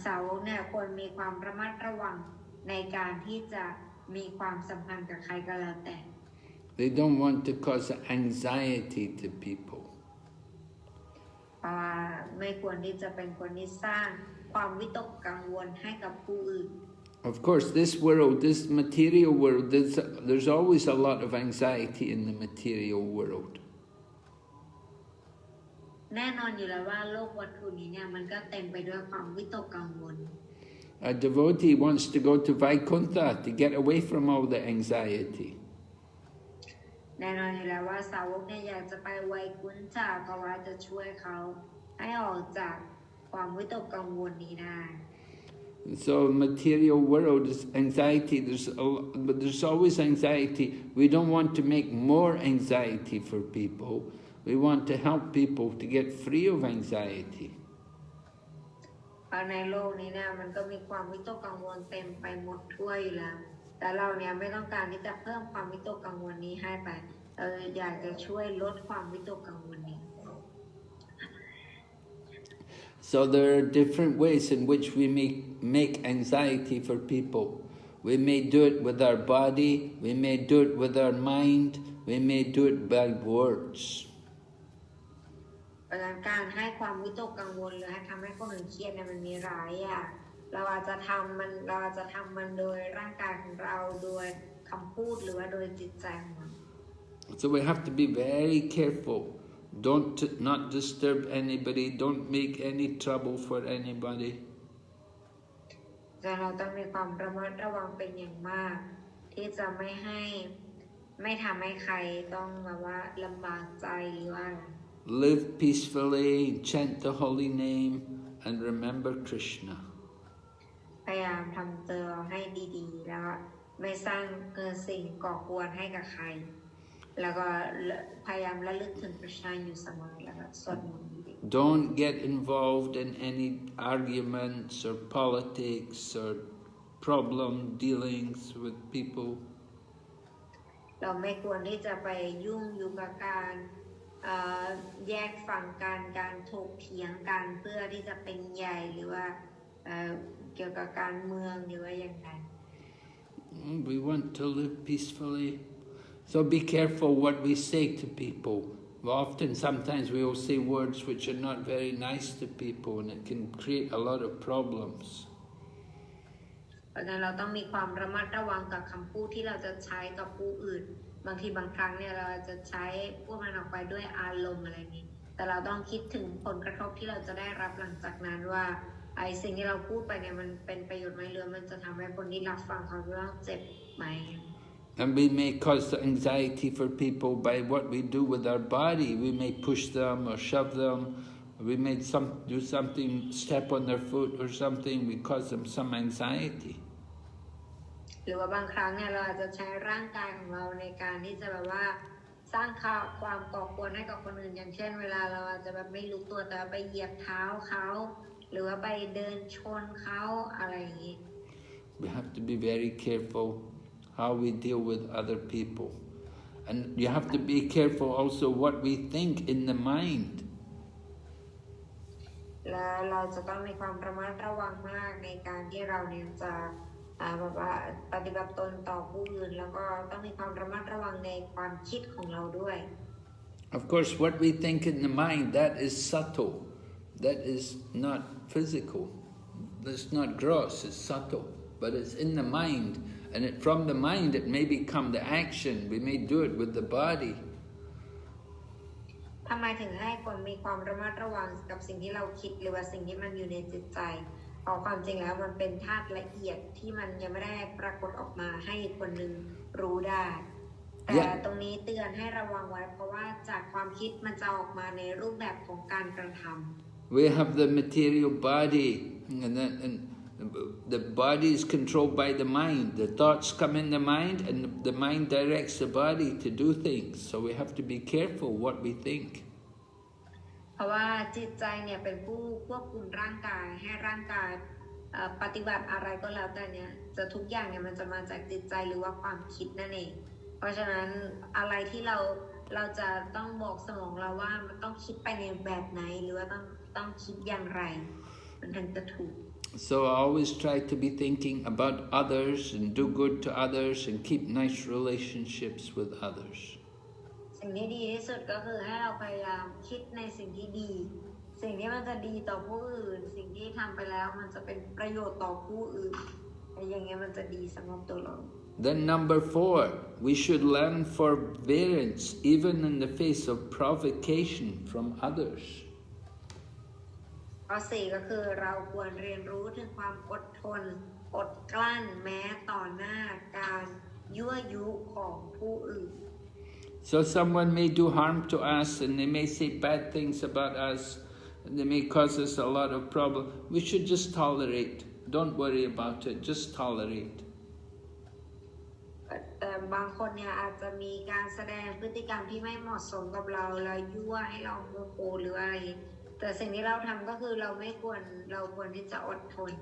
สาวกเนี่ยควรมีความระมัดระวังในการที่จะมีความสัมพันธ์กับใครก็แล้วแต่ They don't want to cause anxiety to people. เพราะว่าไม่ควรที่จะเป็นคนที่สร้างความวิตกกังวลให้กับผู้อื่น Of course, this world, this material world, there's always a lot of anxiety in the material world. แน่นอนอยู่แล้วว่าโลกวัตถุนี้เนี่ยมันก็เต็มไปด้วยความวิตกกังวล A devotee wants to go to Vaikuntha to get away from all the anxiety. แน่นอนอยู่แล้วว่าสาวกเนี่ยอยากจะไปไวกุนจาเพราะว่าจะช่วยเขาให้ออกจากความวิตกกังวลนี้ได้ So material world is anxiety. But there's always anxiety. We don't want to make more anxiety for people. We want to help people to get free of anxiety. ในโลกนี้เนี่ยมันก็มีความวิตกกังวลเต็มไปหมดทั่วอยู่แล้วแต่เราเนี่ยไม่ต้องการที่จะเพิ่มความวิตกกังวลนี้ให้ไปอยากจะช่วยลดความวิตกกังวลนี้ So there are different ways in which we make anxiety for people. We may do it with our body, we may do it with our mind, we may do it by words. การให้ความวิตกกังวลหรือให้ทำให้คนอื่นเครียดเนี่ยมันมีหลายอย่างเราอาจจะทำมันโดยร่างกายของเราโดยคำพูดหรือว่าโดยจิตใจของเรา So we have to be very careful. Don't not disturb anybody. Don't make any trouble for anybody. เราต้องมีความระมัดระวังเป็นอย่างมากที่จะไม่ทำให้ใครต้องแบบว่าลำบากใจหรือว่า Live peacefully, chant the holy name, and remember Krishna. พยายามทำตัวให้ดีๆแล้วไม่สร้างสิ่งก่อกวนให้กับใครแล้วก็พยายามระลึกถึงพระชายอยู่เสมอแล้วก็สวดมนต์ Don't get involved in any arguments or politics or problem dealings with people. เราไม่ควรที่จะไปยุ่งอยู่กับการแยกฝั่งการถกเถียงกันเพื่อที่จะเป็นใหญ่หรือว่าเกี่ยวกับการเมืองหรือว่าอย่างไร We want to live peacefully. So be careful what we say to people. Sometimes we will say words which are not very nice to people and it can create a lot of problems. เพราะฉะนั้นเราต้องมีความระมัดระวังกับคำพูดที่เราจะใช้กับผู้อื่นบางทีบางครั้งเนี่ยเราจะใช้พวกมันออกไปด้วยอารมณ์อะไรนี้แต่เราต้องคิดถึงผลกระทบที่เราจะได้รับหลังจากนั้นว่าไอ้สิ่งที่เราพูดไปเนี่ยมันเป็นประโยชน์ไหมหรือมันจะทำให้คนที่รับฟังเขาเรื่องเจ็บไหมAnd we may cause anxiety for people by what we do with our body. We may push them or shove them. We may do something, step on their foot or something. We cause them some anxiety. หรือว่าบางครั้งเนี่ยเราอาจจะใช้ร่างกายของเราในการที่จะแบบว่าสร้างความก่อกวนให้กับคนอื่นอย่างเช่นเวลาเราอาจจะแบบไม่รู้ตัวแต่ไปเหยียบเท้าเขาหรือว่าไปเดินชนเขาอะไรอย่างนี้ We have to be very careful how we deal with other people. And you have to be careful also what we think in the mind. และเราจะต้องมีความระมัดระวังมากในการที่เราเนี่ยจะปฏิบัติตนต่อผู้อื่นแล้วก็ต้องมีความระมัดระวังในความคิดของเราด้วย Of course, what we think in the mind, that is subtle. That is not physical. That's not gross, it's subtle. But it's in the mind. And from the mind, it may become the action. We may do it with the body. ทำไมถึงให้คนมีความระมัดระวังกับสิ่งที่เราคิดหรือว่าสิ่งที่มันอยู่ในจิตใจเพราะความจริงแล้วมันเป็นธาตุละเอียดที่มันยังไม่ได้ปรากฏออกมาให้คนหนึ่งรู้ได้แต่ตรงนี้เตือนให้ระวังไว้เพราะว่าจากความคิดมันจะออกมาในรูปแบบของการกระทำ We have the material body, and the body is controlled by the mind. The thoughts come in the mind, and the mind directs the body to do things. So we have to be careful what we think. เพราะว่าจิตใจเนี่ยเป็นผู้ควบคุมร่างกายให้ร่างกายปฏิบัติอะไรก็แล้วแต่เนี่ยจะทุกอย่างเนี่ยมันจะมาจากจิตใจหรือว่าความคิดนั่นเองเพราะฉะนั้นอะไรที่เราจะต้องบอกสมองเราว่ามันต้องคิดไปในแบบไหนหรือว่าต้องคิดอย่างไรมันถึงจะถูก So I always try to be thinking about others and do good to others and keep nice relationships with others. สิ่งที่ดีที่สุดก็คือให้เราพยายามคิดในสิ่งที่ดีสิ่งที่มันจะดีต่อผู้อื่นสิ่งที่ทำไปแล้วมันจะเป็นประโยชน์ต่อผู้อื่นอย่างเงี้ยมันจะดีสำหรับตัวเรา Then number 4, we should learn forbearance even in the face of provocation from others. ข้อ 4 ก็คือเราควรเรียนรู้ถึงความอดทนอดกลั้นแม้ต่อหน้าการยั่วยุของผู้อื่น So someone may do harm to us and they may say bad things about us and they may cause us a lot of problem. We should just tolerate. Don't worry about it. Just tolerate. แต่บางคนเนี่ยอาจจะมีการแสดงพฤติกรรมที่ไม่เหมาะสมกับเราแล้วยั่วให้เราโมโหหรืออะไรแต่สิ่งที่เราทำก็คือเราควรที่จะอดทน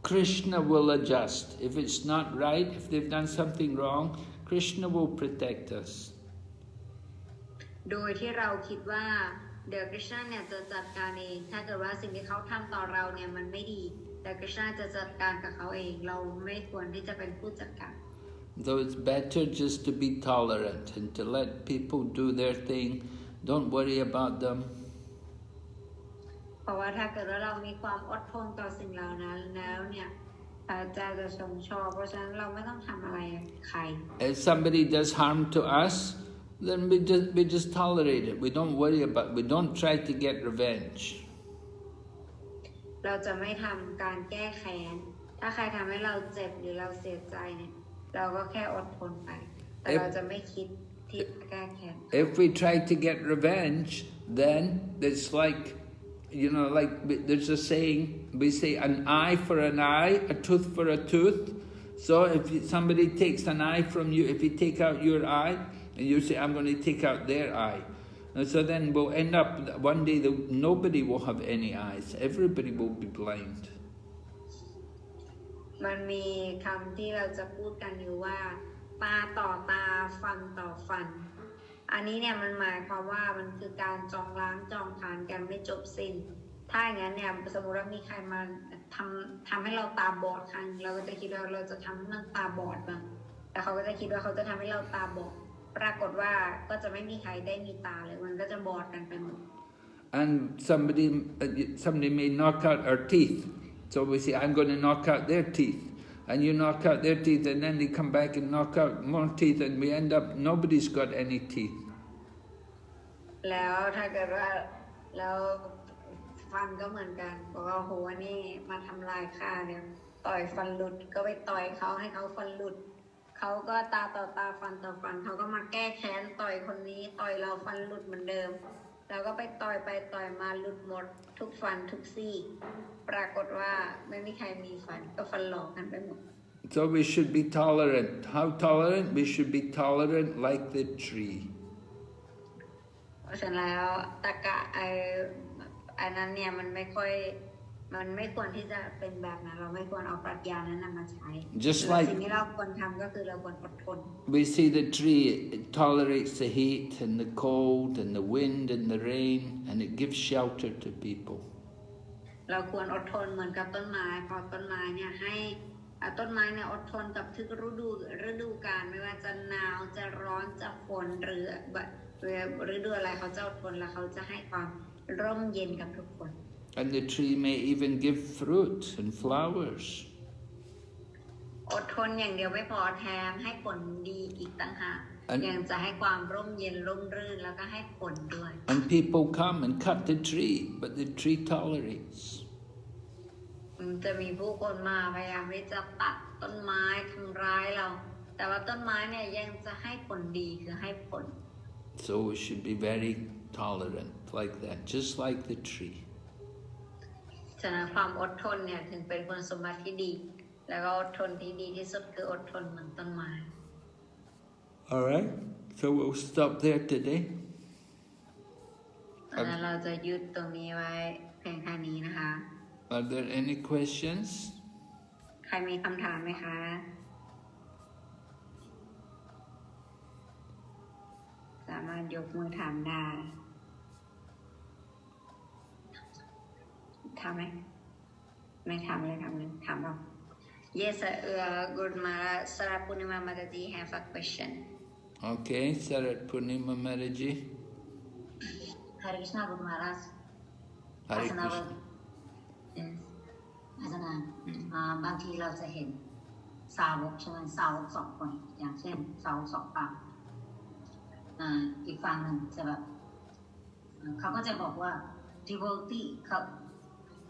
Krishna will adjust. If it's not right, if they've done something wrong, Krishna will protect us. โดยที่เราคิดว่าเดี๋ยว Krishna เนี่ยจะจัดการเองถ้าเกิดว่าสิ่งที่เขาทำต่อเราเนี่ยมันไม่ดีแต่ Krishna จะจัดการกับเขาเองเราไม่ควรที่จะเป็นผู้จัดการ So it's better just to be tolerant and to let people do their thing. Don't worry about them. เพราะว่าถ้าเกิดว่าเรามีความอดทนต่อสิ่งเหล่านั้นแล้วเนี่ยพระเจ้าจะทรงชอบเพราะฉะนั้นเราไม่ต้องทำอะไรใคร If somebody does harm to us, then we just tolerate it. We don't worry about it. We don't try to get revenge. เราจะไม่ทำการแก้แค้นถ้าใครทำให้เราเจ็บหรือเราเสียใจเนี่ยเราก็แค่อดทนไปแต่เราจะไม่คิดที่จะแก้แค้น If we try to get revenge, then it's like, you know, like there's a saying, we say an eye for an eye, a tooth for a tooth. So if somebody takes an eye from you, if you take out your eye, and you say, I'm going to take out their eye. And so then we'll end up, one day nobody will have any eyes. Everybody will be blind. มันมีคำที่เราจะพูดกันอยู่ว่าตาต่อตาฟันต่อฟันอันนี้เนี่ยมันหมายความว่ามันคือการจองล้างจองผลาญกันไม่จบสิ้นถ้าอย่างนั้นเนี่ยสมมติว่ามีใครมาทำให้เราตาบอดครั้งเราก็จะคิดว่าเราจะทำให้มันตาบอดบ้างแต่เขาก็จะคิดว่าเขาจะทำให้เราตาบอดปรากฏว่าก็จะไม่มีใครได้มีตาเลยมันก็จะบอดกันไปหมด And somebody may knock out our teeth. So we say, I'm going to knock out their teeth. And you knock out their teeth, and then they come back and knock out more teeth, and we end up, nobody's got any teeth. แล้วถ้าเกิดว่าเราฟันก็เหมือนกันบอกว่าโหนี่มาทำลายข้าเนี่ยต่อยฟันหลุดก็ไปต่อยเขาให้เขาฟันหลุดเขาก็ตาต่อตาฟันต่อฟันเขาก็มาแก้แค้นต่อยคนนี้ต่อยเราฟันหลุดเหมือนเดิมแล้วก็ไปต่อยมาหลุดหมดทุกฟันทุกซี่ปรากฏว่าไม่มีใครมีฟันก็ฟันหลอกกันไปหมด So we should be tolerant. How tolerant? We should be tolerant like the tree. เพราะฉะนั้นแล้วตะกะไอ้นั้นเนี่ยมันไม่ค่อย มันไม่ควรที่จะเป็นแบบนั้นเราไม่ควรเอาปรัชญานั้นมาใช้ Just like สิ่งที่เราควรทำก็คือเราควรอดทน we see the tree, it tolerates the heat and the cold and the wind and the rain, and it gives shelter to people. เราควรอดทนเหมือนกับต้นไม้เพราะต้นไม้เนี่ยให้ต้นไม้เนี่ยอดทนกับทุกฤดูกาลไม่ว่าจะหนาวจะร้อนจะฝนหรือฤดูอะไรเขาจะอดทนแล้วเขาจะให้ความร่มเย็นกับทุกคน And the tree may even give fruit and flowers. อดทนอย่างเดียวไม่พอแถมให้ผลดีอีกต่างหากยังจะให้ความร่มเย็นร่มรื่นแล้วก็ให้ผลด้วย And people come and cut the tree, but the tree tolerates. จะมีผู้คนมาพยายามที่จะตัดต้นไม้ทำร้ายเราแต่ว่าต้นไม้เนี่ยยังจะให้ผลดีคือให้ผล So we should be very tolerant like that, just like the tree. ฉะนั้นความอดทนเนี่ยถึงเป็นคุณสมบัติที่ดีแล้วก็อดทนที่ดีที่สุดคืออดทนเหมือนต้นไม้ All right, so we'll stop there today. เราจะหยุดตรงนี้ไว้เพียงแค่นี้นะคะ Are there any questions? ใครมีคำถามไหมคะสามารถยกมือถามได้ถามไหมไม่ถามเลยถามเลยถามเรา Yes, Good Mara Sarat Purnima Mataji have a question. Okay, Sarat Purnima Mataji. Hare Krishna, Good Maharaj. Hare Krishna. อาจารย์บางทีเราจะเห็นสาวกใช่ไหมสาวกสองคนอย่างเช่นสาวกสองฝั่งอีกฝั่งหนึ่งจะแบบเขาก็จะบอกว่า devotee เขา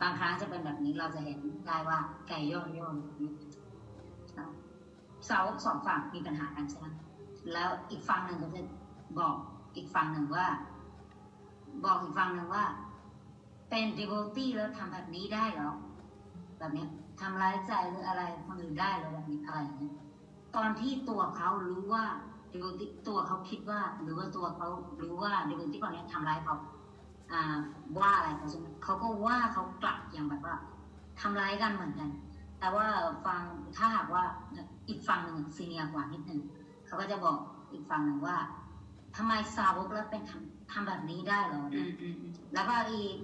บางครั้งจะเป็นแบบนี้เราจะเห็นได้ว่าไก่ย่นสาวกสองฝั่งมีปัญหากันใช่ไหมแล้วอีกฝั่งหนึ่งก็จะบอกอีกฝั่งหนึ่งว่าเป็น devotee แล้วทำแบบนี้ได้เหรอแบบนี้ทำร้ายใจหรืออะไรคนอื่นได้หรือแบบนี้อะไรอย่างนี้ตอนที่ตัวเขารู้ว่า devotee ตัวเขาคิดว่าหรือว่าตัวเขารู้ว่า devotee คนนี้ทำร้ายเขาว่าอะไรเขาก็ว่าเขากลับอย่างแบบว่าทำร้ายกันเหมือนกันแต่ว่าฟังถ้าหากว่าอีกฝั่งหนึ่งซีเนียร์กว่านิดนึงเขาก็จะบอกอีกฝั่งหนึ่งว่าทำไมสาวกแล้วเป็นทำแบบนี้ได้เหรอแล้วก็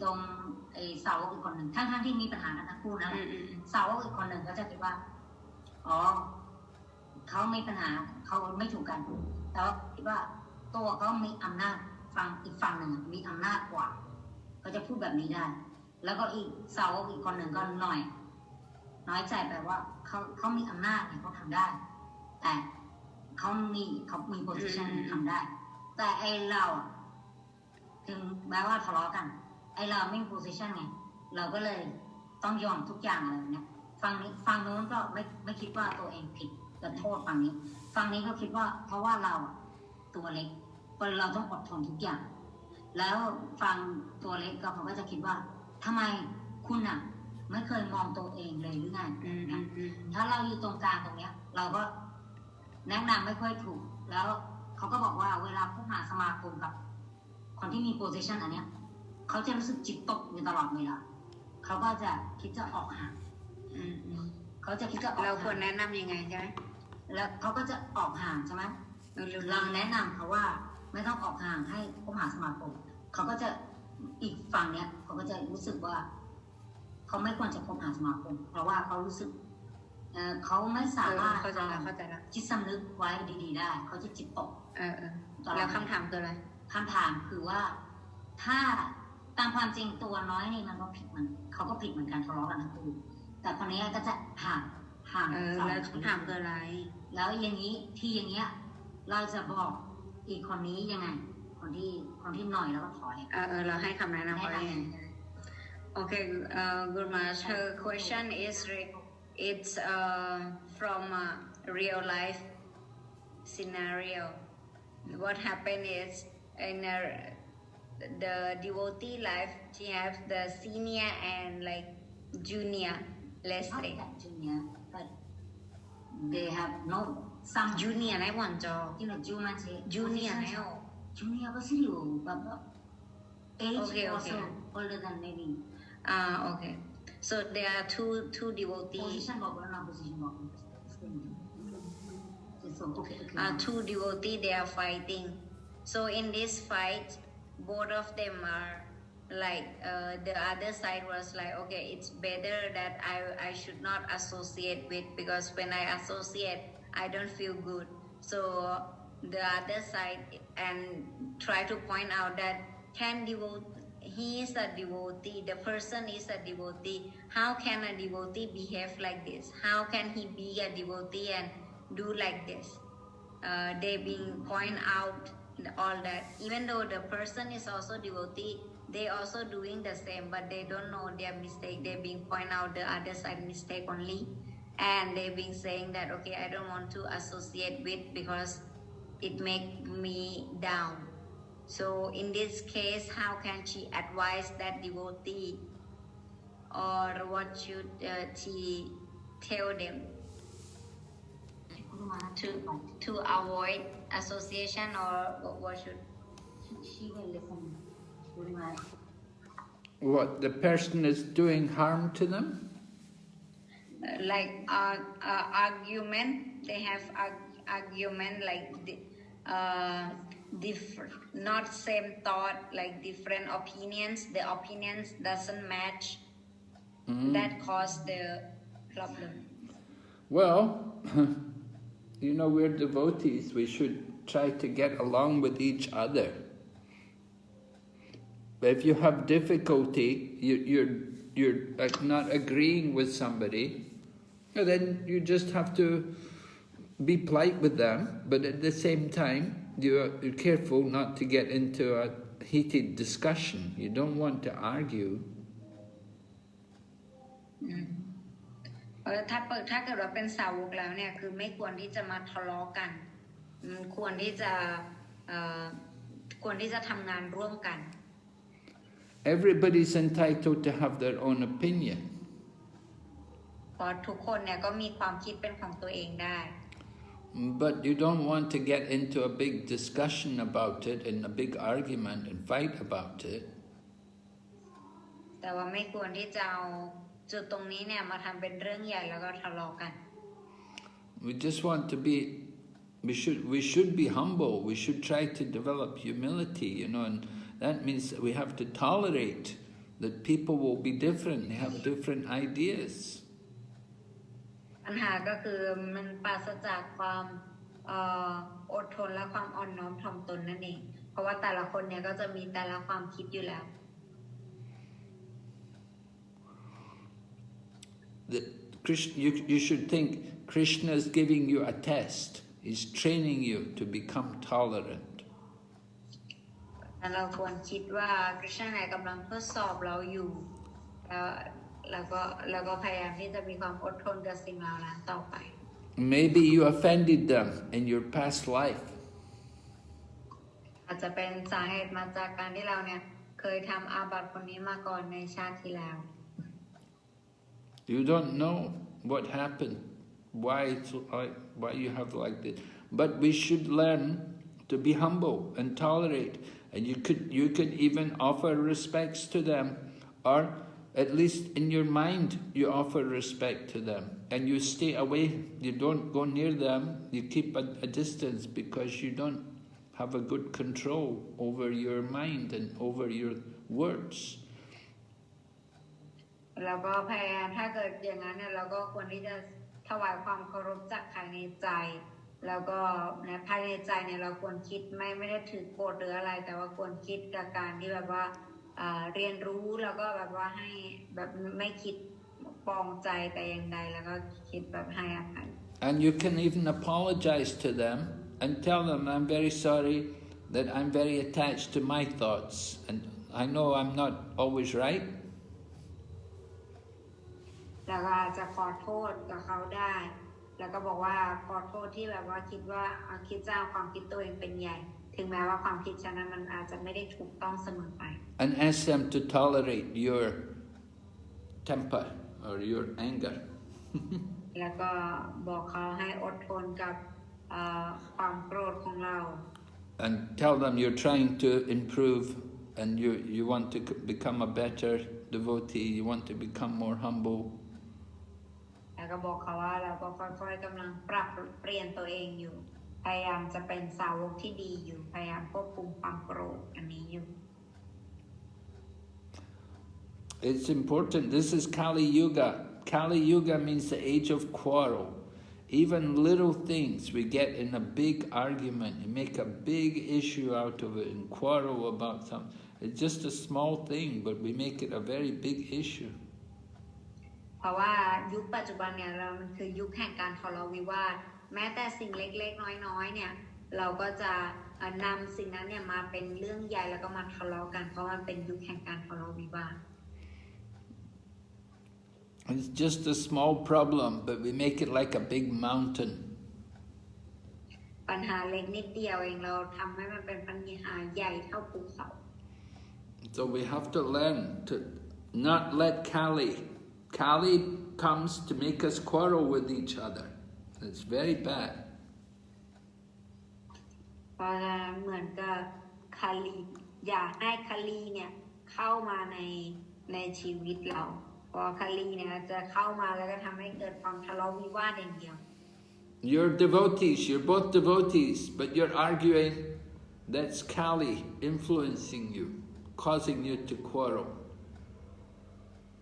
ตรงสาวกอีกคนหนึ่งทั้งที่มีปัญหากันทั้งคู่นะสาวกอีกคนหนึ่งก็จะคิดว่าอ๋อเขามีปัญหาเขาไม่ถูกกันแต่ว่าคิดว่าตัวเขามีอำนาจฝั่งอีกฝั่งหนึ่งมีอำนาจกว่าก็จะพูดแบบนี้ได้แล้วก็อีกสาวกอีกคนหนึ่งก็น้อยใจแปลว่าเขามีอำนาจเขาทำได้แต่เขามีโพสิชันทำได้แต่ไอเราถึงแม้ว่าทะเลาะกันไอเราไม่มีโพสิชันไงเราก็เลยต้องยอมทุกอย่างเลยเนี่ยฝั่งโน้นก็ไม่คิดว่าตัวเองผิดจะโทษฝั่งนี้ก็คิดว่าเพราะว่าเราตัวเล็กเราต้องอดทนทุกอย่างแล้วฟังตัวเล็กก็เขาก็จะคิดว่าทำไมคุณไม่เคยมองตัวเองเลยหรือไงถ้าเราอยู่ตรงกลางตรงเนี้ยเราก็แนะนำไม่ค่อยถูกแล้วเขาก็บอกว่าเวลาพวกหาสมาคมกับคนที่มีโพสิชันอันเนี้ยเขาจะรู้สึกจิตตกอยู่ตลอดเวลาเขาก็จะคิดจะออกห่างเขาจะคิดจะออกห่างเราควรแนะนำยังไงใช่ไหมแล้วเขาก็จะออกห่างใช่ไหมเราแนะนำเขาว่าไม่ต้องออกห่างให้พวกหาสมาคมเขาก็จะอีกฝั่งเนี้ยเขาก็จะรู้สึกว่าเขาไม่ควรจะคบหาสมาคมเพราะว่าเขารู้สึกเขาไม่สามารถจิตสำนึกไว้ดีๆได้เขาจะจิตตกแล้วคำถามคืออะไรคำถามคือว่าถ้าตามความจริงตัวน้อยนี่มันก็ผิดมันเขาก็ผิดเหมือนกันทะเลาะกันทั้งคู่แต่คนนี้ก็จะห่างแล้วคำถามคืออะไรแล้วอย่างนี้ที่อย่างเงี้ยเราจะบอกอีกคนนี้ยังไงคนที่หน่อยแล้วก็ถอยเราให้คำแนะนำเขาเองOkay, Good Maharaj, her question is it's from a real life scenario. What happened is in the devotee life, she have the senior and like junior, let's say. Not junior, but they have no some junior ไหนวันจอ junior ไหน junior ก็สิอยู่แบบ age also older than maybe. Okay. So there are two devotees. Position Two devotees, they are fighting. So in this fight, both of them are like, the other side was like, okay, it's better that I should not associate with, because when I associate, I don't feel good. So the other side and try to point out that he is a devotee, the person is a devotee. How can a devotee behave like this? How can he be a devotee and do like this? They being point out all that. Even though the person is also devotee, they also doing the same, but they don't know their mistake. They being point out the other side mistake only. And they being saying that, okay, I don't want to associate with because it make me down. So in this case, how can she advise that devotee, or what should she tell them to avoid association, or what should she will listen? What, the person is doing harm to them? Like argument, they have argument like not same thought, like different opinions. The opinions doesn't match. That cause the problem. Well, you know, we're devotees. We should try to get along with each other. But if you have difficulty, you're like not agreeing with somebody, then you just have to be polite with them. But at the same time, you're careful not to get into a heated discussion. You don't want to argue. ถ้าเกิดว่าเป็นสาวกแล้วเนี่ยคือไม่ควรที่จะมาทะเลาะกันควรที่จะทำงานร่วมกัน Everybody's entitled to have their own opinion. เพราะทุกคนเนี่ยก็มีความคิดเป็นของตัวเองได้ But you don't want to get into a big discussion about it and a big argument and fight about it. แต่ว่าไม่ควรที่จะเอาจุดตรงนี้เนี่ยมาทำเป็นเรื่องใหญ่แล้วก็ทะเลาะกัน We just want to be, we should be humble. We should try to develop humility, you know, and that means that we have to tolerate that people will be different. They have different ideas. ปัญหาก็คือมันปราศจากความอดทนและความอ่อนน้อมถ่อมตนนั่นเองเพราะว่าแต่ละคนเนี่ยก็จะมีแต่ละความคิดอยู่แล้ว You should think Krishna is giving you a test. He's training you to become tolerant. เราควรคิดว่าคริชนาเนี่ยกำลังทดสอบเราอยู่แล้วก็พยายามที่จะมีความอดทนกับสิ่งเหล่านั้นต่อไป Maybe you offended them in your past life. อาจจะเป็นสาเหตุมาจากการที่เราเนี่ยเคยทำอาบัติคนนี้มาก่อนในชาติที่แล้ว You don't know what happened, why you have like this. But we should learn to be humble and tolerate. And you could even offer respects to them, or at least in your mind you offer respect to them. And you stay away, you don't go near them, you keep a distance because you don't have a good control over your mind and over your words. แล้วก็พยายามถ้าเกิดอย่างนั้นเนี่ยเราก็ควรที่จะถวายความเคารพจากภายในใจแล้วก็ภายในใจเนี่ยเราควรคิดไม่ได้ถือโกรธหรืออะไรแต่ว่าควรคิดกับการที่แบบว่าเรียนรู้แล้วก็แบบว่าให้แบบไม่คิดปองใจแต่อย่างใดแล้วก็คิดแบบให้อภัย And you can even apologize to them and tell them, I'm very sorry that I'm very attached to my thoughts and I know I'm not always right. แล้วก็จะขอโทษกับเขาได้แล้วก็บอกว่าขอโทษที่แบบว่าคิดจะเอาความคิดตัวเองเป็นใหญ่ถึงแม้ว่าความคิดฉันนั้นมันอาจจะไม่ได้ถูกต้องเสมอไป And ask them to tolerate your temper or your anger. แล้วก็บอกเขาให้อดทนกับความโกรธของเรา And tell them you're trying to improve and you want to become a better devotee, you want to become more humble. แล้วก็บอกเขาว่าเราก็ค่อยๆกำลังปรับเปลี่ยนตัวเองอยู่ พยายามจะเป็นสาวกที่ดีอยู่ พยายามควบคุมความโกรธอันนี้อยู่ It's important. This is Kali Yuga. Kali Yuga means the age of quarrel. Even little things, we get in a big argument and make a big issue out of it and quarrel about something. It's just a small thing, but we make it a very big issue. เพราะว่ายุคปัจจุบันเนี่ยมันคือยุคแห่งการทะเลาะวิวาท แม้แต่สิ่งเล็กๆน้อยๆเนี่ยเราก็จะนำสิ่งนั้นเนี่ยมาเป็นเรื่องใหญ่แล้วก็มาทะเลาะกัน เพราะมันเป็นยุคแห่งการทะเลาะวิวาท It's just a small problem, but we make it like a big mountain. ปัญหาเล็กนิดเดียวเองเราทำให้มันเป็นปัญหาใหญ่เท่าภูเขา So we have to learn to not let Kali comes to make us quarrel with each other. It's very bad. เพราะเหมือนกับคาลีอย่าให้คาลีเนี่ยเข้ามาในชีวิตเราเพราะคาลีเนี่ยจะเข้ามาแล้วก็ทำให้เกิดความทะเลาะวิวาทอย่างเดียว You're devotees, you're both devotees, but you're arguing. That's Kali influencing you, causing you to quarrel.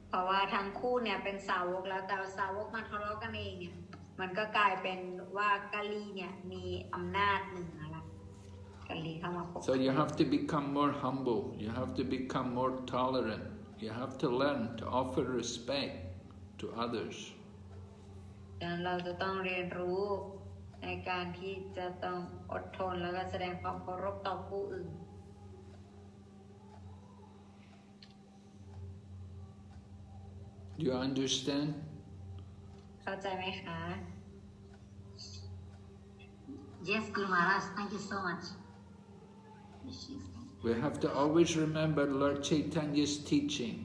เพราะว่าทั้งคู่เนี่ยเป็นสาวกแล้วแต่สาวกมาทะเลาะกันเองเนี่ยมันก็กลายเป็นว่ากาลีเนี่ยมีอำนาจเหนือละกาลีเข้ามาปก So you have to become more humble, you have to become more tolerant, you have to learn to offer respect to others. ดังนั้นเราจะต้องเรียนรู้ในการที่จะต้องอดทนแล้วก็แสดงความเคารพต่อผู้อื่น Do you understand? เข้าใจไหมคะ Yes, Guru Maharaj, thank you so much. We have to always remember Lord Chaitanya's teaching.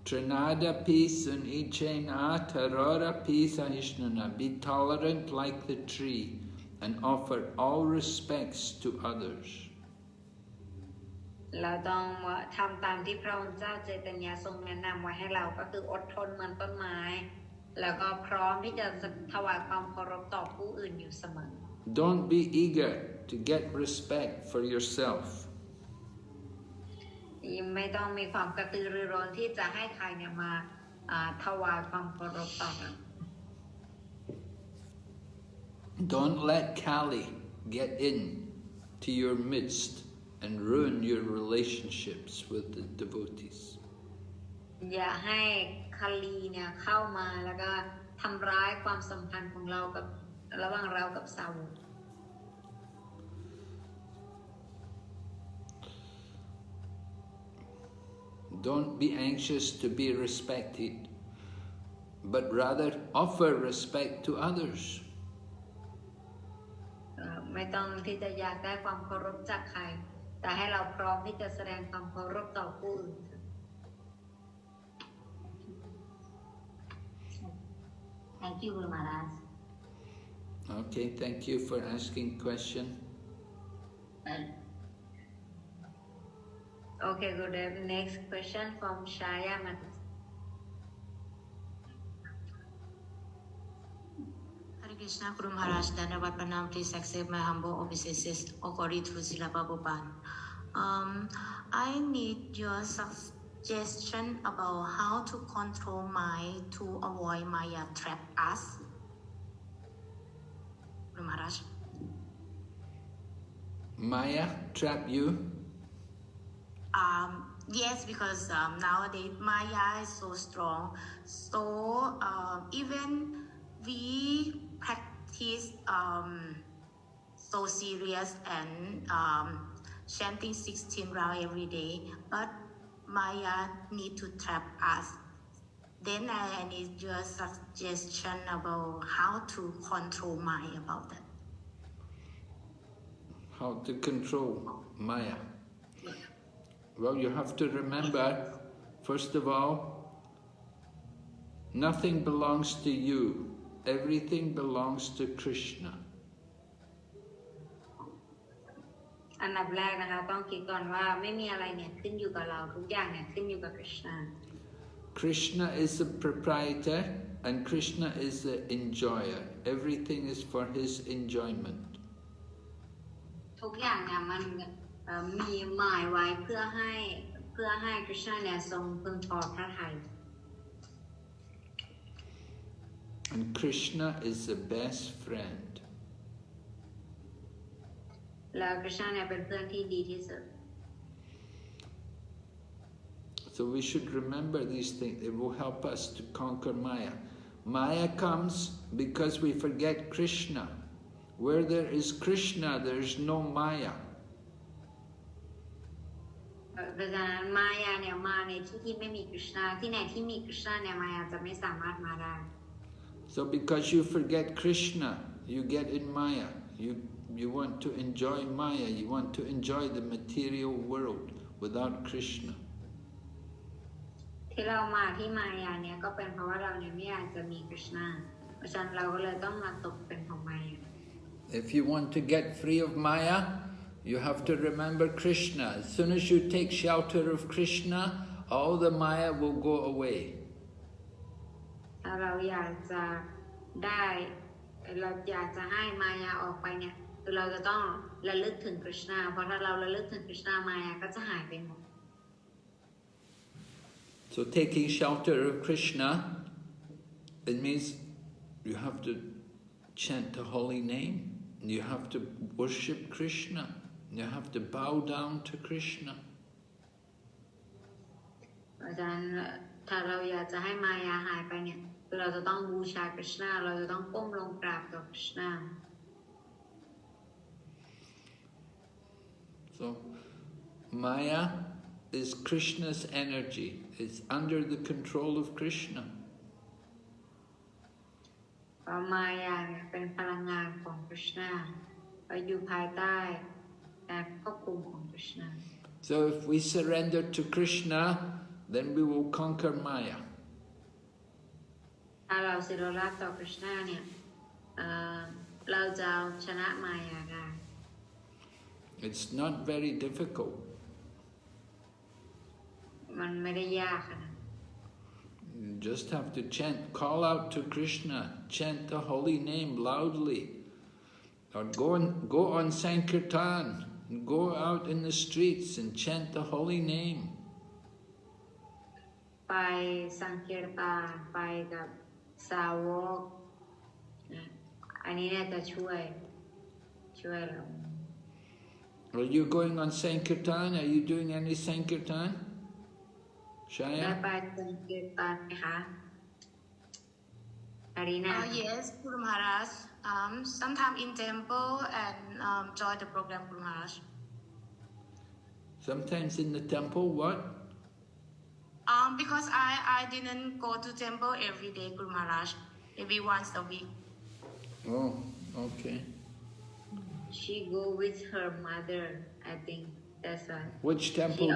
Trinada peace and ichena tarora peace ahishnana. Be tolerant like the tree and offer all respects to others. เราต้องทำตามที่พระองค์เจ้าเจตญาทรงแนะนำไว้ให้เราก็คืออดทนเหมือนต้นไม้แล้วก็พร้อมที่จะถวายความเคารพต่อผู้อื่นอยู่เสมอ Don't be eager to get respect for yourself. ไม่ต้องมีความกระตือรือร้นที่จะให้ใครเนี่ยมาถวายความเคารพต่อเรา Don't let Kali get in to your midst and ruin your relationships with the devotees. อย่าให้คาลีเนี่ยเข้ามาแล้วก็ทำร้ายความสัมพันธ์ของเรากับระหว่างเรากับสาวก Don't be anxious to be respected, but rather offer respect to others. ไม่ต้องที่จะอยากได้ความเคารพจากใครแต่ให้เราพร้อมที่จะแสดงความเคารพต่อผู้อื่น Thank you, Guru Maharaj. Okay, thank you for asking question. Okay, good. Next question from Shaya Matis. Hare Krishna, Guru Maharaj, Dhanavad Pranam, please accept my humble obeisances according to Srila Prabhupada. I need your suggestion about how to control mind to avoid Maya trap us. Guru Maharaj. Maya trap you? Yes, because nowadays Maya is so strong. So even we practice so serious and chanting 16 rounds every day, but Maya need to trap us. Then I need your suggestion about how to control Maya about that. How to control Maya? Well, you have to remember, first of all, nothing belongs to you. Everything belongs to Krishna. อันดับแรกนะคะต้องคิดก่อนว่าไม่มีอะไรเนี่ยขึ้นอยู่กับเราทุกอย่างเนี่ยขึ้นอยู่กับคริชนา Krishna is the proprietor and Krishna is the enjoyer. Everything is for his enjoyment. ทุกอย่างเนี่ยมันมีหมายไว้เพื่อให้คริชนาเนี่ยทรงพึงพอพระทัย And Krishna is the best friend. แล้วคริชนาเนี่ยเป็นเพื่อนที่ดีที่สุด So we should remember these things. It will help us to conquer Maya. Maya comes because we forget Krishna. Where there is Krishna, there is no Maya. เพราะฉะนั้นมายาเนี่ยมาในที่ที่ไม่มีคริชนาที่ไหนที่มีคริชนาเนี่ยมายาจะไม่สามารถมาได้ So because you forget Krishna, you get in Maya. You want to enjoy Maya. You want to enjoy the material world without Krishna. ที่เรามาที่มายาเนี่ยก็เป็นเพราะว่าเราเนี่ยไม่อยากจะมีคริชนาเพราะฉะนั้นเราก็เลยต้องมาตกเป็นของมายา If you want to get free of Maya, you have to remember Krishna. As soon as you take shelter of Krishna, all the Maya will go away. ถ้าเราอยากจะได้เราอยากจะให้มายาออกไปเนี่ยคือเราจะต้องระลึกถึงคริชนาเพราะถ้าเราระลึกถึงคริชนามายาก็จะหายไปหมด So taking shelter of Krishna, it means you have to chant the holy name. You have to worship Krishna. You have to bow down to Krishna. เพราะฉะนั้นถ้าเราอยากจะให้มายาหายไปเนี่ยคือเราจะต้องบูชาคริชนาเราจะต้องก้มลงกราบต่อคริชนา So Maya is Krishna's energy. It's under the control of Krishna. เพราะมายาเนี่ยเป็นพลังงานของคริชนาอยู่ภายใต้การควบคุมของคริชนา So if we surrender to Krishna, then we will conquer Maya. ถ้าเราศิรราชต่อคริชนาเนี่ยเราจะเอาชนะมายาได้ It's not very difficult. มันไม่ได้ยากขนาด You just have to chant, call out to Krishna, chant the holy name loudly. Or go on Sankirtan, go out in the streets and chant the holy name. ไปสังเกตตาไปกับสาวกอันนี้เนี่ยจะช่วยเรา Are you going on Sankirtan? Are you doing any Sankirtan? ได้ Shaya? ไปสังเกตตาไหมคะอารีนา Yes, Guru Maharaj. Sometime in temple and join the program, Guru Maharaj. Sometimes in the temple, what? Because I didn't go to temple every day, Guru Maharaj. Maybe once a week. Oh, okay. she go with her mother I think that's why Which temple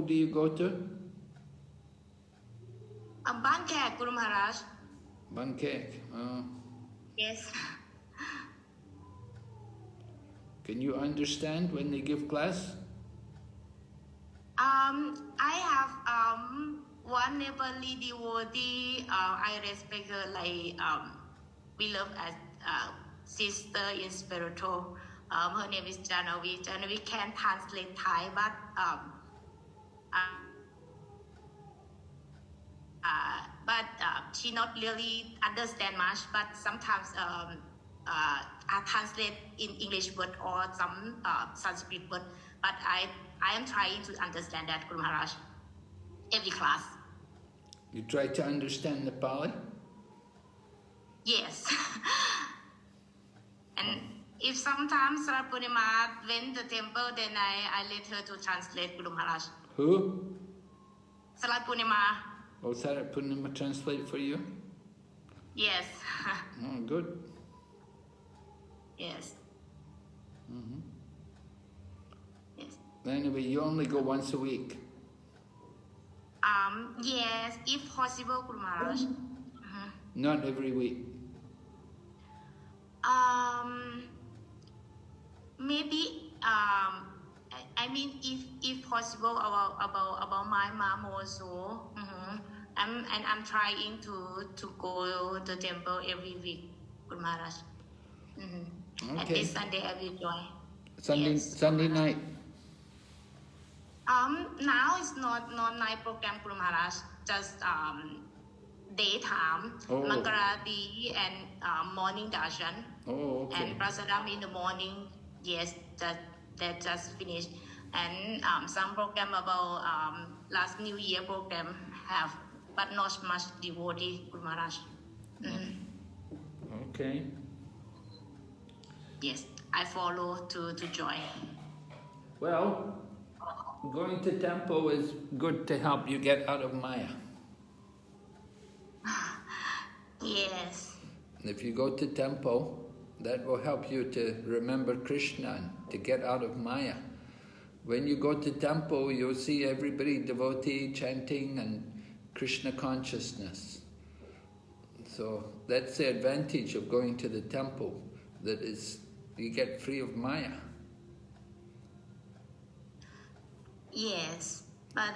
do you go to? Ban Khek, Guru Maharaj. Bangkok. Oh. Yes. Can you understand when they give class? I have one neighborly devotee. I respect her like we love as sister in spiritual. Her name is Janavi. Janavi can translate Thai, but she not really understand much. But sometimes I translate in English word or some Sanskrit word. But I am trying to understand that, Guru Maharaj, every class. You try to understand the Pali? Yes. And if sometimes Sarat Purnima went to the temple, then I let her to translate, Guru Maharaj. Who? Sarat Purnima. Oh, Sarat Purnima translate for you? Yes. Oh, good. Yes. Mm-hmm. Yes. Anyway, you only go once a week. Yes, if possible, Guru Maharaj. Not every week. Maybe I mean, if possible, about my mom also. I'm trying to go to the temple every week, Guru Maharaj. At Okay. this Sunday I will join. Sunday night. Now it's not night program, Guru Maharaj. Just daytime, Oh. Mangalarati and morning darshan. Oh, okay. And prasadam in the morning. Yes, that just finished. And some program about last New Year program have, but not much devotee, Guru Maharaj. Okay. Yes, I follow to join. Well, going to temple is good to help you get out of Maya. Yes. If you go to temple, that will help you to remember Krishna and to get out of Maya. When you go to temple, you'll see everybody devotee chanting and Krishna consciousness. So that's the advantage of going to the temple, that is, you get free of Maya. Yes, but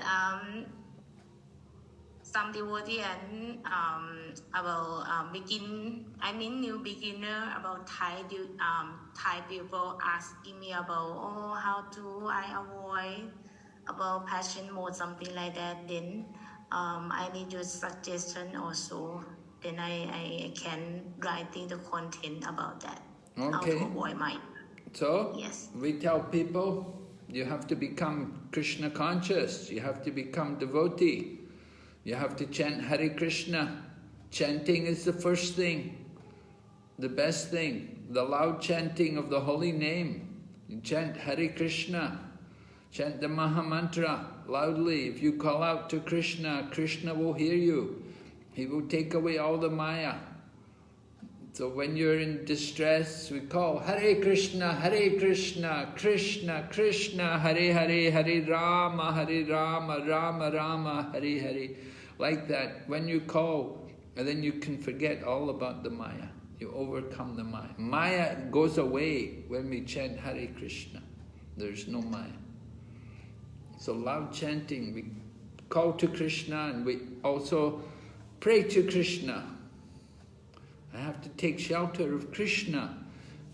some devotee and about new beginner about Thai people asking me about how do I avoid about passion mode, something like that. Then I need your suggestion also. Then I can writing the content about that. How Okay. to avoid my. So, Yes. we tell people, you have to become Krishna conscious, you have to become devotee, you have to chant Hare Krishna. Chanting is the first thing, the best thing, the loud chanting of the holy name. You chant Hare Krishna, chant the Maha Mantra loudly. If you call out to Krishna, Krishna will hear you. He will take away all the Maya. So when you're in distress, we call Hare Krishna, Krishna Krishna, Hare Hare, Hare Rama, Rama Rama, Hare Hare. Like that. When you call, and then you can forget all about the Maya. You overcome the Maya. Maya goes away when we chant Hare Krishna. There's no Maya. So loud chanting, we call to Krishna and we also pray to Krishna. I have to take shelter of Krishna.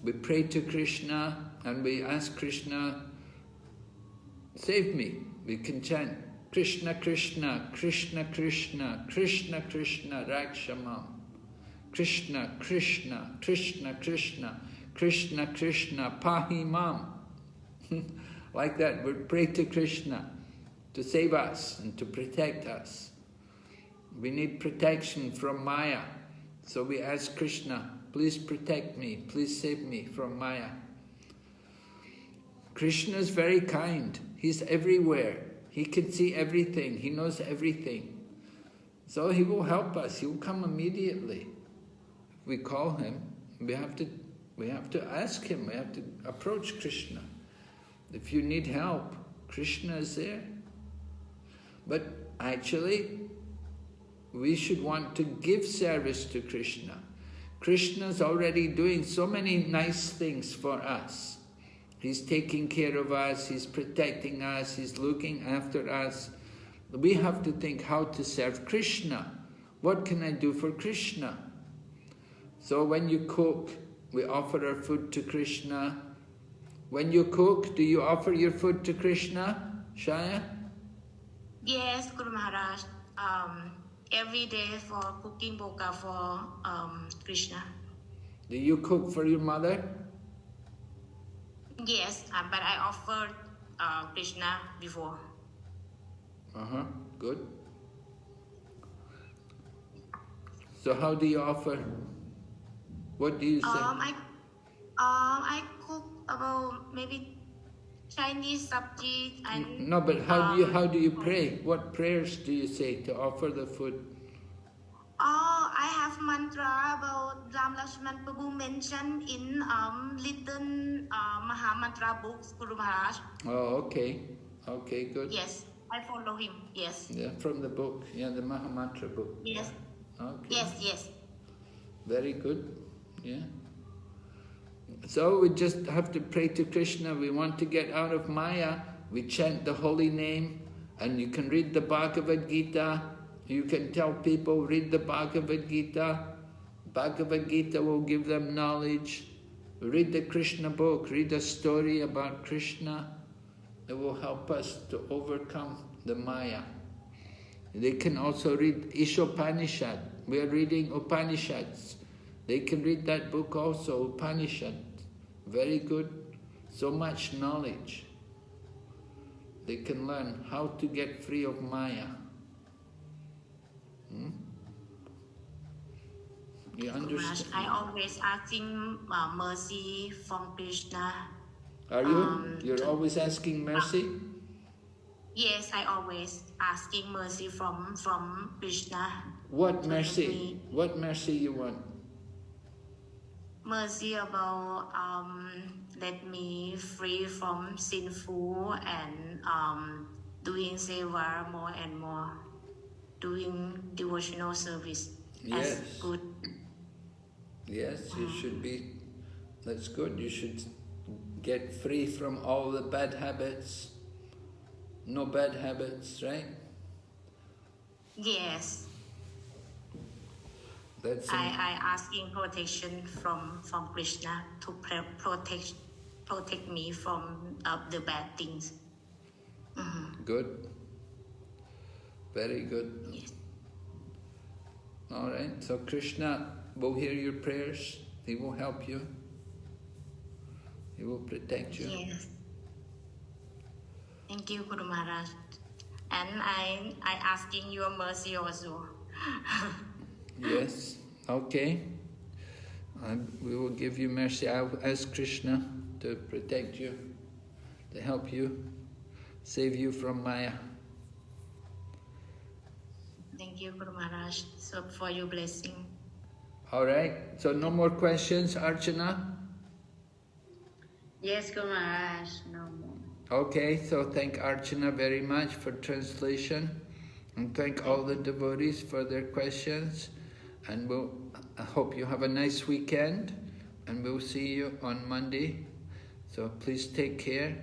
We pray to Krishna and we ask Krishna, save me. We can chant Krishna Krishna, Krishna Krishna, Krishna Krishna, Rakshamam. Krishna Krishna, Krishna Krishna, Krishna Krishna, Pahimam. Like that, we pray to Krishna to save us and to protect us. We need protection from Maya. So we ask Krishna, please protect me, please save me from Maya. Krishna is very kind. He's everywhere. He can see everything. He knows everything. So he will help us. He will come immediately. We call him. We have to ask him. We have to approach Krishna. If you need help, Krishna is there. But actually, we should want to give service to Krishna. Krishna is already doing so many nice things for us. He's taking care of us, he's protecting us, he's looking after us. We have to think how to serve Krishna. What can I do for Krishna? So when you cook, we offer our food to Krishna. When you cook, do you offer your food to Krishna, Shaya? Yes, Guru Maharaj. Every day for cooking bhoga for Krishna. Do you cook for your mother? Yes, but I offered Krishna before. Good. So how do you offer? What do you say? I cook about maybe Chinese sabji and. No, but how do you pray? What prayers do you say to offer the food? I have mantra about Ram Lakshman Prabhu mentioned in little Maha Mantra books, Guru Maharaj. Oh, okay. Okay, good. Yes, I follow him. Yes. Yeah, from the book. Yeah, the Maha Mantra book. Yes. Okay. Yes, yes. Very good. Yeah. So we just have to pray to Krishna. We want to get out of Maya. We chant the holy name, and you can read the Bhagavad Gita. You can tell people, read the Bhagavad Gita. Bhagavad Gita will give them knowledge. Read the Krishna book, read a story about Krishna. It will help us to overcome the Maya. They can also read Isopanisad. We are reading Upanishads. They can read that book also, Upanishad. Very good. So much knowledge. They can learn how to get free of Maya. You understand? I always asking mercy from Krishna. Are you? You're always asking mercy? Yes, I always asking mercy from Krishna. What mercy? What mercy you want? Mercy about let me free from sinful and doing seva more and more, doing devotional service. Yes. As good. Yes, you should be. That's good. You should get free from all the bad habits. No bad habits, right? Yes. That's I asking protection from Krishna to protect me from the bad things. Good. Very good. Yes. All right. So Krishna will hear your prayers. He will help you. He will protect you. Yes. Thank you, Guru Maharaj. And I asking your mercy also. Yes. Okay. We will give you mercy. I'll ask Krishna to protect you, to help you, save you from Maya. Thank you, Guru Maharaj, so for your blessing. All right. So no more questions, Archana? Yes, Guru Maharaj, no more. Okay, so thank Archana very much for translation, and thank all the devotees for their questions, and I hope you have a nice weekend, and we'll see you on Monday. So please take care.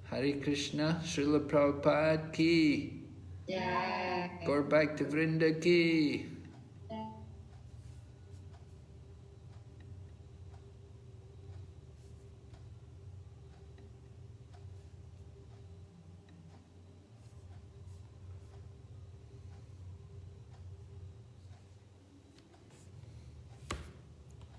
Hare Krishna, Srila Prabhupada ki. Yeah. Gaur Bhakta Vrinda ki.